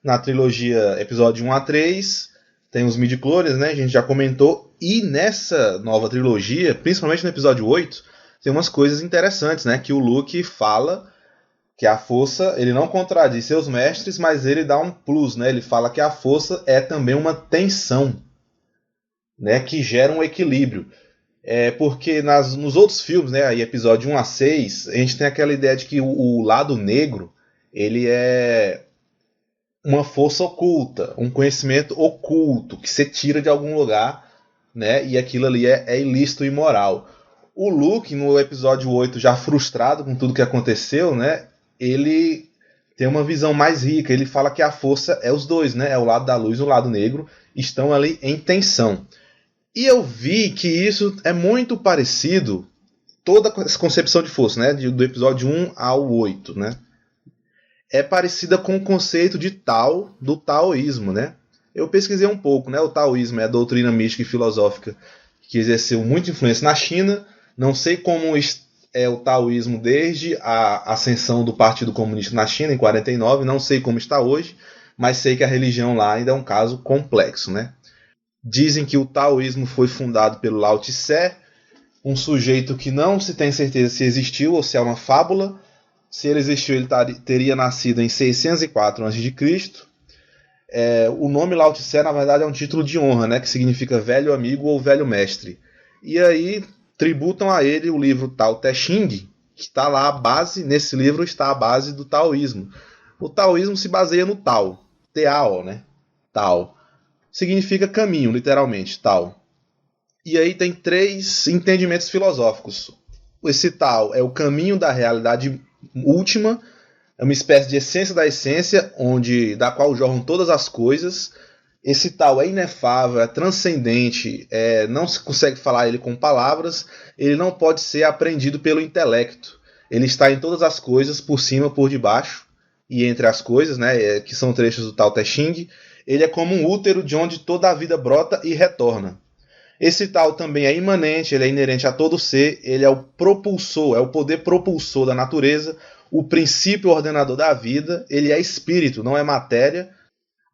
Na trilogia episódio 1 a 3... tem os midi-chlorians, né? A gente já comentou. E nessa nova trilogia, principalmente no episódio 8, tem umas coisas interessantes, né? Que o Luke fala que a força, ele não contradiz seus mestres, mas ele dá um plus, né? Ele fala que a força é também uma tensão, né? Que gera um equilíbrio. Porque nos outros filmes, né? Aí episódio 1 a 6, a gente tem aquela ideia de que o lado negro, ele é uma força oculta, um conhecimento oculto que você tira de algum lugar, né? E aquilo ali é ilícito e imoral. O Luke, no episódio 8, já frustrado com tudo que aconteceu, né? Ele tem uma visão mais rica. Ele fala que a força é os dois, né? É o lado da luz e o lado negro, estão ali em tensão. E eu vi que isso é muito parecido, toda essa concepção de força, né? Do episódio 1 ao 8, né? É parecida com o conceito de Tao, do taoísmo, né? Eu pesquisei um pouco, né? O taoísmo é a doutrina mística e filosófica que exerceu muita influência na China. Não sei como é o taoísmo desde a ascensão do Partido Comunista na China, em 49, não sei como está hoje, mas sei que a religião lá ainda é um caso complexo, né? Dizem que o taoísmo foi fundado pelo Lao Tse, um sujeito que não se tem certeza se existiu ou se é uma fábula. Se ele existiu, ele teria nascido em 604 a.C. O nome Lao Tse, na verdade, é um título de honra, né, que significa velho amigo ou velho mestre. E aí tributam a ele o livro Tao Te Ching, que está lá a base, nesse livro está a base do taoísmo. O taoísmo se baseia no Tao, Tao, né? Tao. Significa caminho, literalmente, Tao. E aí tem 3 entendimentos filosóficos. Esse Tao é o caminho da realidade última, é uma espécie de essência da essência, da qual jorram todas as coisas. Esse Tao é inefável, é transcendente, não se consegue falar ele com palavras, ele não pode ser aprendido pelo intelecto. Ele está em todas as coisas, por cima, por debaixo e entre as coisas, né, que são trechos do Tao Te Ching. Ele é como um útero de onde toda a vida brota e retorna. Esse Tao também é imanente, ele é inerente a todo ser, ele é o propulsor, é o poder propulsor da natureza, o princípio ordenador da vida, ele é espírito, não é matéria.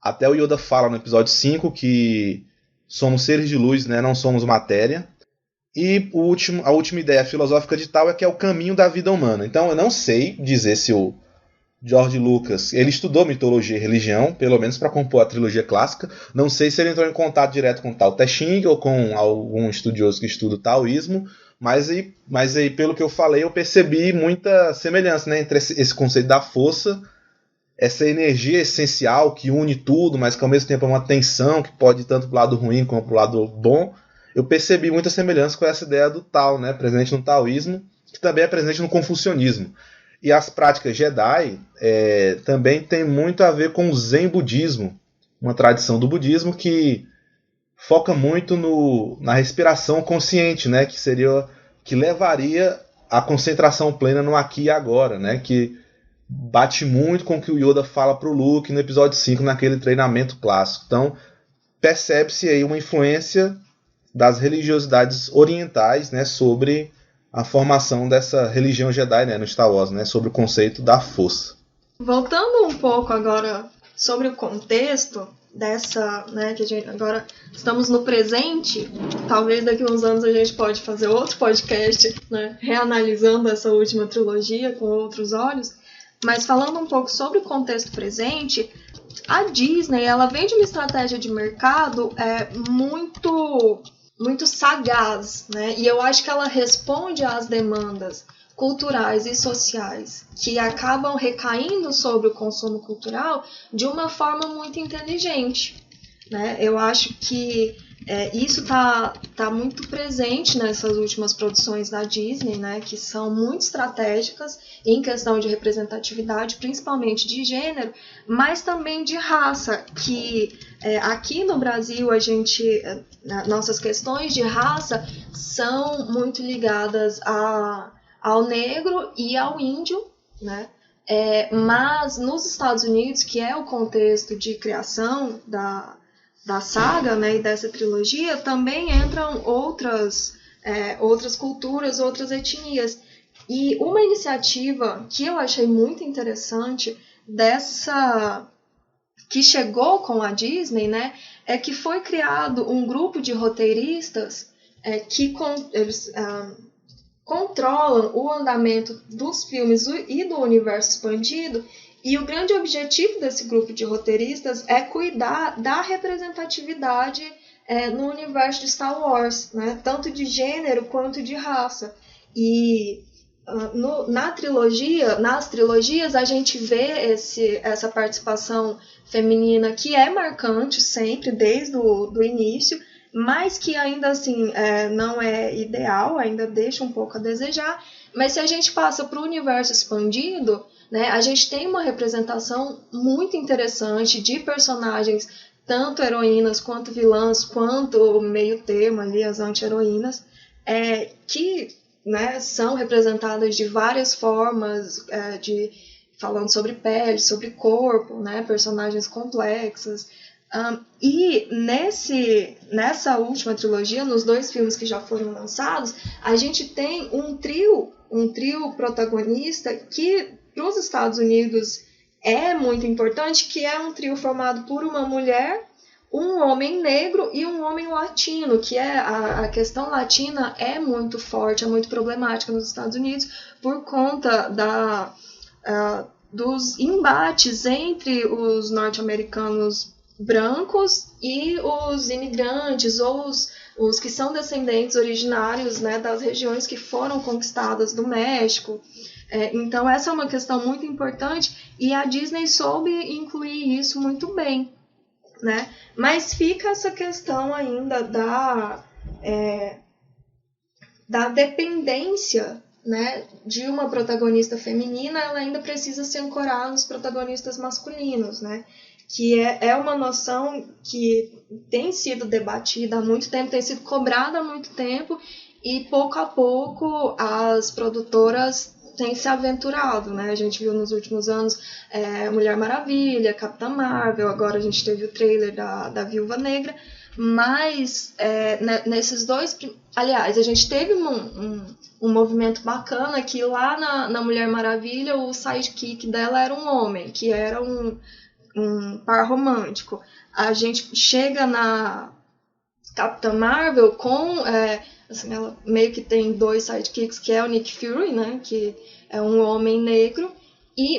Até o Yoda fala no episódio 5 que somos seres de luz, né, não somos matéria. E a última ideia filosófica de Tao é que é o caminho da vida humana. Então eu não sei dizer se o George Lucas, ele estudou mitologia e religião, pelo menos para compor a trilogia clássica. Não sei se ele entrou em contato direto com Tao Te Ching ou com algum estudioso que estuda o taoísmo, mas aí, pelo que eu falei, eu percebi muita semelhança, né, entre esse conceito da força, essa energia essencial que une tudo, mas que ao mesmo tempo é uma tensão que pode ir tanto para o lado ruim como para o lado bom. Eu percebi muita semelhança com essa ideia do Tao, né, presente no taoísmo, que também é presente no confucionismo. E as práticas Jedi também tem muito a ver com o Zen budismo, uma tradição do budismo que foca muito na respiração consciente, né, que levaria à concentração plena no aqui e agora, né, que bate muito com o que o Yoda fala para o Luke no episódio 5, naquele treinamento clássico. Então, percebe-se aí uma influência das religiosidades orientais, né, sobre a formação dessa religião Jedi, né, no Star Wars, né, sobre o conceito da força. Voltando um pouco agora sobre o contexto dessa, né, que a gente agora estamos no presente, talvez daqui a uns anos a gente pode fazer outro podcast, né, reanalisando essa última trilogia com outros olhos, mas falando um pouco sobre o contexto presente, a Disney, ela vem de uma estratégia de mercado muito sagaz, né? E eu acho que ela responde às demandas culturais e sociais que acabam recaindo sobre o consumo cultural de uma forma muito inteligente, né? Eu acho que isso tá muito presente nessas últimas produções da Disney, né? Que são muito estratégicas em questão de representatividade, principalmente de gênero, mas também de raça, que aqui no Brasil nossas questões de raça são muito ligadas ao negro e ao índio, né? Mas nos Estados Unidos, que é o contexto de criação da saga, né, e dessa trilogia, também entram outras culturas, outras etnias. E uma iniciativa que eu achei muito interessante que chegou com a Disney, né, é que foi criado um grupo de roteiristas eles controlam o andamento dos filmes e do universo expandido. E o grande objetivo desse grupo de roteiristas é cuidar da representatividade no universo de Star Wars, né? Tanto de gênero quanto de raça. E nas trilogias a gente vê essa participação feminina que é marcante sempre, desde o início, mas que ainda assim não é ideal, ainda deixa um pouco a desejar. Mas se a gente passa para o universo expandido, né, a gente tem uma representação muito interessante de personagens, tanto heroínas quanto vilãs, quanto o meio termo ali, as anti-heroínas, que, né, são representadas de várias formas, falando sobre pele, sobre corpo, né, personagens complexas. E nessa última trilogia, nos 2 filmes que já foram lançados, a gente tem um trio protagonista que para os Estados Unidos é muito importante, que é um trio formado por uma mulher, um homem negro e um homem latino, que a questão latina é muito forte, é muito problemática nos Estados Unidos por conta dos embates entre os norte-americanos brancos e os imigrantes ou os que são descendentes originários, né, das regiões que foram conquistadas do México. Então essa é uma questão muito importante e a Disney soube incluir isso muito bem, né? Mas fica essa questão ainda da dependência, né, de uma protagonista feminina. Ela ainda precisa se ancorar nos protagonistas masculinos, né? Que é uma noção que tem sido debatida há muito tempo, tem sido cobrada há muito tempo, e pouco a pouco as produtoras têm se aventurado, né? A gente viu nos últimos anos Mulher Maravilha, Capitã Marvel, agora a gente teve o trailer da Viúva Negra, mas nesses 2... Aliás, a gente teve um movimento bacana que lá na Mulher Maravilha o sidekick dela era um homem, que era um par romântico. A gente chega na Capitã Marvel com assim, ela meio que tem 2 sidekicks, que é o Nick Fury, né, que é um homem negro,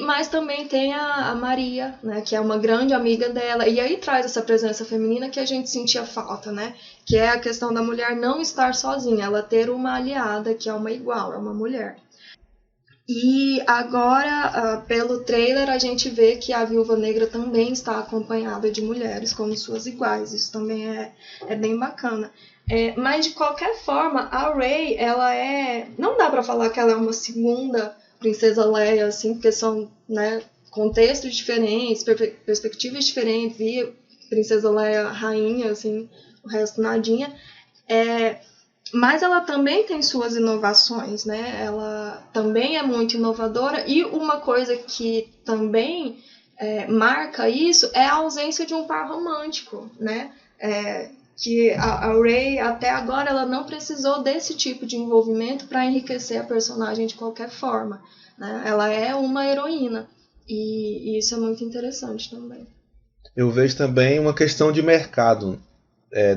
Mas também tem a Maria, né, que é uma grande amiga dela, e aí traz essa presença feminina que a gente sentia falta, né, que é a questão da mulher não estar sozinha, ela ter uma aliada que é uma igual, é uma mulher. E agora, pelo trailer, a gente vê que a Viúva Negra também está acompanhada de mulheres como suas iguais, isso também é bem bacana. Mas de qualquer forma, a Rey, ela não dá pra falar que ela é uma segunda Princesa Leia, assim, porque são, né, contextos diferentes, perspectivas diferentes, e Princesa Leia rainha, assim, o resto nadinha. Mas ela também tem suas inovações, né? Ela também é muito inovadora, e uma coisa que também marca isso é a ausência de um par romântico, né? Que a Rey, até agora, ela não precisou desse tipo de envolvimento para enriquecer a personagem de qualquer forma, né? Ela é uma heroína, e isso é muito interessante também. Eu vejo também uma questão de mercado.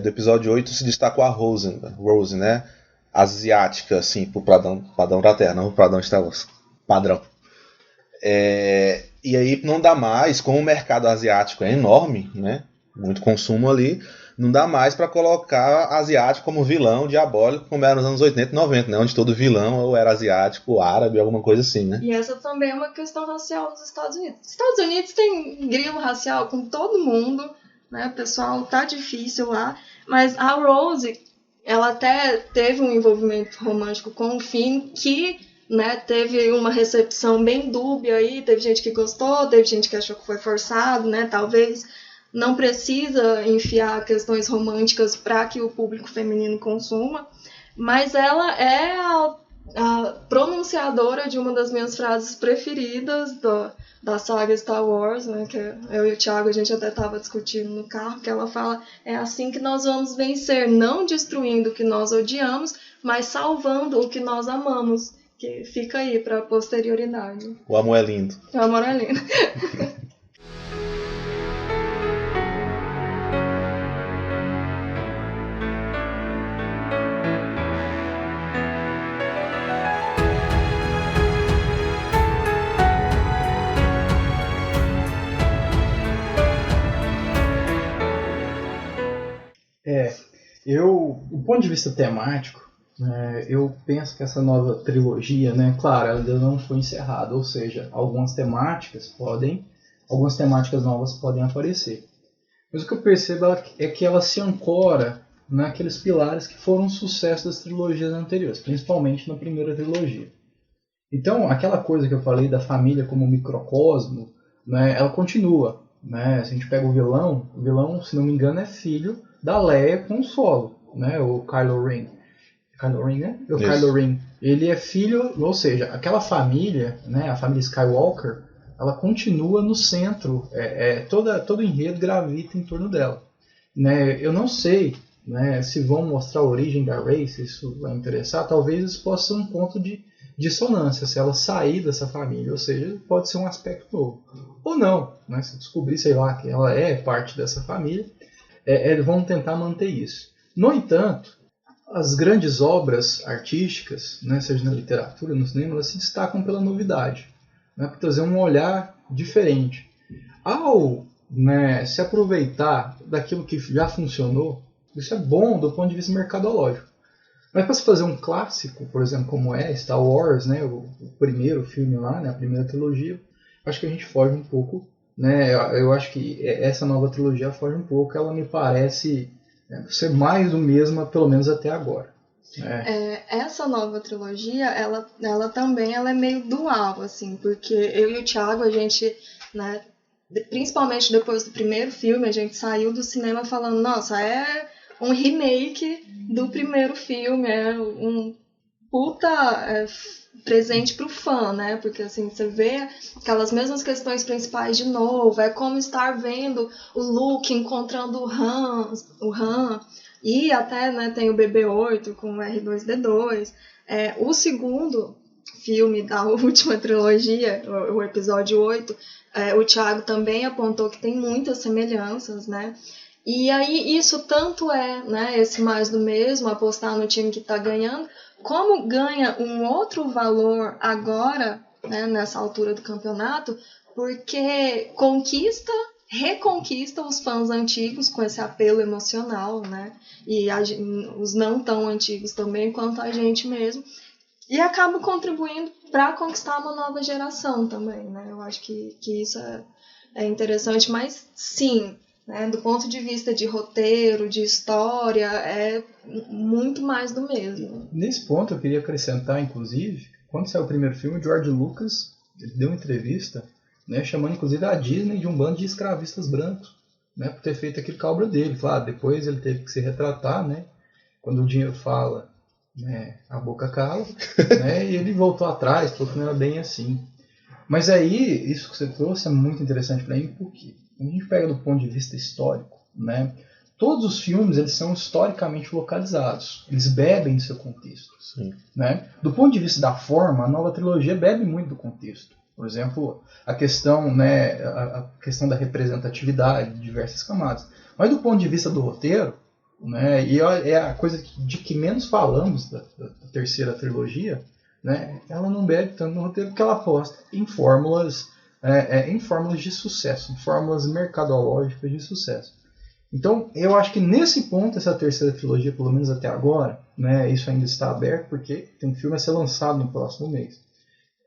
Do episódio 8 se destacou a Rose, né? Asiática, assim, pro padrão da Terra, não pro padrão Star Wars. Padrão. E aí não dá mais, como o mercado asiático é enorme, né? Muito consumo ali, não dá mais para colocar asiático como vilão diabólico, como era nos anos 80 e 90, né? Onde todo vilão ou era asiático, ou árabe, alguma coisa assim, né? E essa também é uma questão racial nos Estados Unidos. Os Estados Unidos tem grilo racial com todo mundo, né? O pessoal tá difícil lá, mas a Rose, ela até teve um envolvimento romântico com o Finn que, né, teve uma recepção bem dúbia aí, teve gente que gostou, teve gente que achou que foi forçado, né? Talvez não precisa enfiar questões românticas para que o público feminino consuma, mas ela é a pronunciadora de uma das minhas frases preferidas da saga Star Wars, né, que eu e o Thiago, a gente até estava discutindo no carro, que ela fala: é assim que nós vamos vencer, não destruindo o que nós odiamos, mas salvando o que nós amamos, que fica aí para a posterioridade. O amor é lindo. O amor é lindo. Do ponto de vista temático, eu penso que essa nova trilogia, né, claro, ela ainda não foi encerrada, ou seja, algumas temáticas novas podem aparecer. Mas o que eu percebo é que ela se ancora naqueles pilares que foram um sucesso das trilogias anteriores, principalmente na primeira trilogia. Então, aquela coisa que eu falei da família como microcosmo, né, ela continua. Né? Se a gente pega o vilão, se não me engano, é filho da Leia com o Solo, né? O Kylo Ren. Kylo Ren, né? O Kylo Ren. Ele é filho, ou seja, aquela família, né, a família Skywalker, ela continua no centro, todo o enredo gravita em torno dela. Né? Eu não sei, né, se vão mostrar a origem da Rey, se isso vai interessar, talvez isso possa ser um ponto de dissonância, se ela sair dessa família, ou seja, pode ser um aspecto novo. Ou não, né, se descobrir, sei lá, que ela é parte dessa família, eles vão tentar manter isso. No entanto, as grandes obras artísticas, né, seja na literatura, no cinema, elas se destacam pela novidade, né, por trazer um olhar diferente. Ao, né, se aproveitar daquilo que já funcionou, isso é bom do ponto de vista mercadológico. Mas para se fazer um clássico, por exemplo, como é Star Wars, né, o primeiro filme lá, né, a primeira trilogia, acho que a gente foge um pouco, né, eu acho que essa nova trilogia foge um pouco, ela me parece ser mais do mesmo, pelo menos até agora. Essa nova trilogia, ela também é meio dual, assim, porque eu e o Thiago, a gente, né, principalmente depois do primeiro filme, a gente saiu do cinema falando, nossa, é um remake do primeiro filme, é um puta presente pro fã, né? Porque assim, você vê aquelas mesmas questões principais de novo, é como estar vendo o Luke encontrando o Han, e até, né, tem o BB-8 com o R2-D2. O segundo filme da última trilogia, o episódio 8, o Thiago também apontou que tem muitas semelhanças, né? E aí isso tanto né, esse mais do mesmo, apostar no time que está ganhando, como ganha um outro valor agora né, nessa altura do campeonato, porque reconquista os fãs antigos com esse apelo emocional, né? E os não tão antigos também, quanto a gente mesmo. E acaba contribuindo para conquistar uma nova geração também, né? Eu acho que isso é interessante, mas sim, né, do ponto de vista de roteiro, de história, é muito mais do mesmo. Nesse ponto eu queria acrescentar, inclusive, quando saiu o primeiro filme, o George Lucas ele deu uma entrevista, né, chamando inclusive a Disney de um bando de escravistas brancos, né, por ter feito aquele cobra dele. Claro, depois ele teve que se retratar, né, quando o dinheiro fala, né, a boca cala, né, e ele voltou atrás, falou que não era bem assim. Mas aí, isso que você trouxe é muito interessante para mim, porque quando a gente pega do ponto de vista histórico, né, todos os filmes eles são historicamente localizados, eles bebem do seu contexto. Sim. Né? Do ponto de vista da forma, a nova trilogia bebe muito do contexto. Por exemplo, a questão, né, a questão da representatividade de diversas camadas. Mas do ponto de vista do roteiro, né, e é a coisa de que menos falamos da terceira trilogia, né, ela não bebe tanto no roteiro porque ela aposta em fórmulas de sucesso, em fórmulas mercadológicas de sucesso. Então, eu acho que nesse ponto, essa terceira trilogia, pelo menos até agora, né, isso ainda está aberto, porque tem um filme a ser lançado no próximo mês.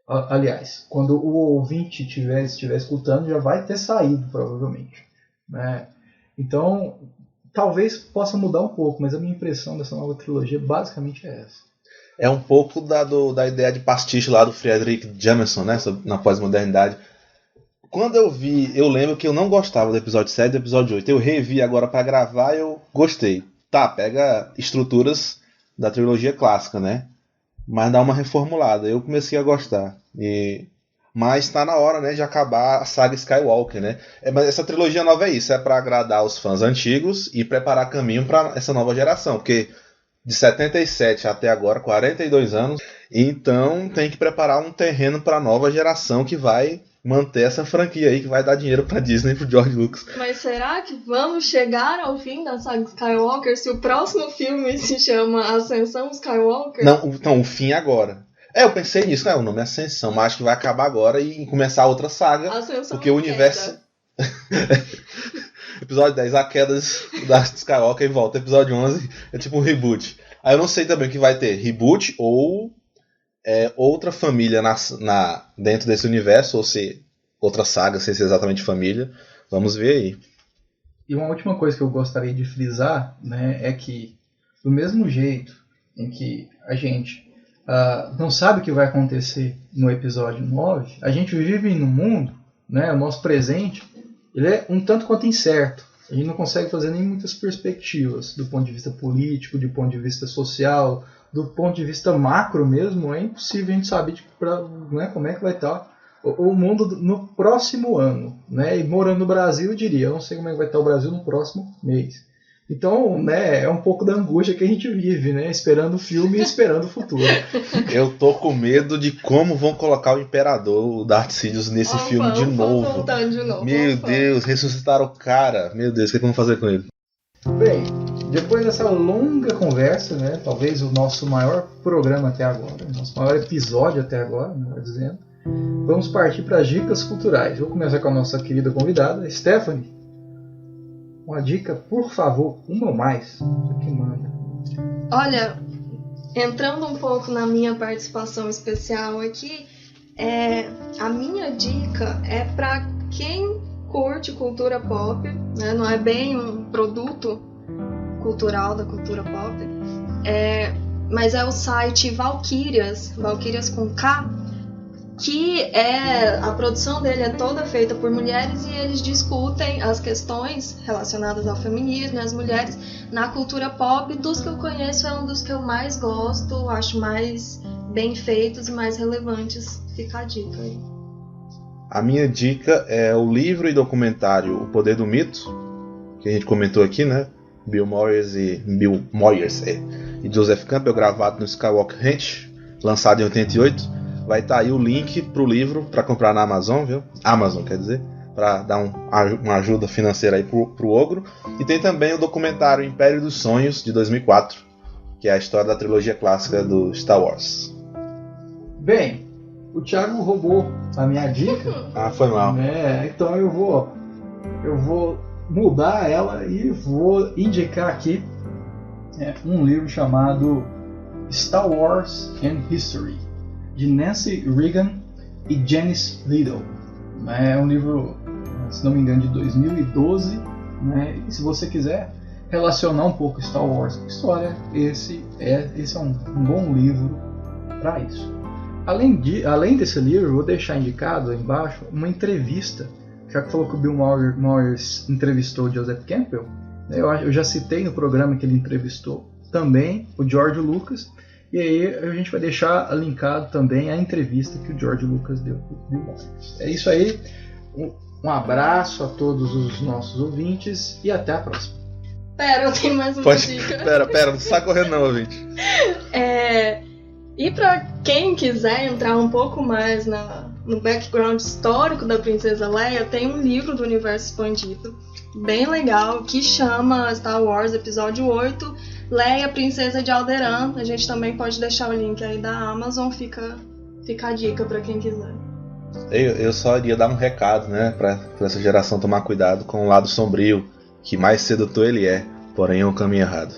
Aliás, quando o ouvinte estiver escutando, já vai ter saído, provavelmente. Né? Então, talvez possa mudar um pouco, mas a minha impressão dessa nova trilogia basicamente é essa. É um pouco da ideia de pastiche lá do Friedrich Jameson, né, na pós-modernidade. Quando eu vi, eu lembro que eu não gostava do episódio 7 e do episódio 8. Eu revi agora pra gravar e eu gostei. Tá, pega estruturas da trilogia clássica, né? Mas dá uma reformulada. Eu comecei a gostar. Mas tá na hora, né, de acabar a saga Skywalker, né? Mas essa trilogia nova é isso. É pra agradar os fãs antigos e preparar caminho pra essa nova geração. Porque de 77 até agora, 42 anos. Então tem que preparar um terreno pra nova geração que vai manter essa franquia aí, que vai dar dinheiro pra Disney e pro George Lucas. Mas será que vamos chegar ao fim da saga Skywalker se o próximo filme se chama Ascensão Skywalker? Não, então, o fim agora. Eu pensei nisso, né? O nome é Ascensão, mas acho que vai acabar agora e começar outra saga. Ascensão porque o universo... Episódio 10, a queda da Skywalker e volta. Episódio 11 é tipo um reboot. Aí eu não sei também o que vai ter. Reboot ou... outra família dentro desse universo, ou se outra saga, sem ser exatamente família. Vamos ver aí. E uma última coisa que eu gostaria de frisar, né, é que do mesmo jeito em que a gente não sabe o que vai acontecer no episódio 9, a gente vive num mundo, né, o nosso presente, ele é um tanto quanto incerto. A gente não consegue fazer nem muitas perspectivas do ponto de vista político, do ponto de vista social, do ponto de vista macro mesmo. É impossível a gente saber né, como é que vai estar o mundo no próximo ano. Né? E morando no Brasil, eu diria, eu não sei como é que vai estar o Brasil no próximo mês. Então, né, é um pouco da angústia que a gente vive, né? Esperando o filme e esperando o futuro. Eu tô com medo de como vão colocar o Imperador, o Darth Sidious, nesse filme de novo. Meu Deus, ressuscitaram o cara. Meu Deus, o que vamos fazer com ele? Bem, depois dessa longa conversa, né, talvez o nosso maior programa até agora, o nosso maior episódio até agora, melhor dizendo, vamos partir para as dicas culturais. Vou começar com a nossa querida convidada, Stephanie. Uma dica, por favor, uma ou mais. Você que manda. Olha, entrando um pouco na minha participação especial aqui, a minha dica é para quem curte cultura pop, né? Não é bem um produto cultural da cultura pop, mas é o site Valkyrias com K, que a produção dele é toda feita por mulheres e eles discutem as questões relacionadas ao feminismo e às mulheres na cultura pop. Dos que eu conheço, é um dos que eu mais gosto, acho mais bem feitos e mais relevantes. Fica a dica aí. A minha dica é o livro e documentário O Poder do Mito, que a gente comentou aqui, né? Bill Moyers e Joseph Campbell, gravado no Skywalker Ranch, lançado em 88. Vai estar aí o link pro livro para comprar na Amazon, viu? Amazon, quer dizer, para dar uma ajuda financeira aí pro ogro. E tem também o documentário Império dos Sonhos, de 2004, que é a história da trilogia clássica do Star Wars. Bem, o Thiago roubou a minha dica. Ah, foi mal. Então eu vou mudar ela e vou indicar aqui um livro chamado Star Wars and History, de Nancy Reagan e Janice Liddell. É um livro, se não me engano, de 2012. Né? E se você quiser relacionar um pouco Star Wars com história, esse é um bom livro para isso. Além desse livro, eu vou deixar indicado aí embaixo uma entrevista, já que falou que o Bill Moyers entrevistou o Joseph Campbell. Eu já citei no programa que ele entrevistou também o George Lucas, e aí a gente vai deixar linkado também a entrevista que o George Lucas deu para o Bill Moyers. É isso aí, um abraço a todos os nossos ouvintes e até a próxima. Pera, eu tenho mais uma dica. Pera, não sai correndo não, ouvinte. E pra quem quiser entrar um pouco mais no background histórico da Princesa Leia, tem um livro do Universo Expandido, bem legal, que chama Star Wars Episódio 8, Leia, Princesa de Alderaan. A gente também pode deixar o link aí da Amazon, fica a dica pra quem quiser. Eu só iria dar um recado, né, pra essa geração tomar cuidado com o lado sombrio, que mais sedutor ele é, porém é o caminho errado.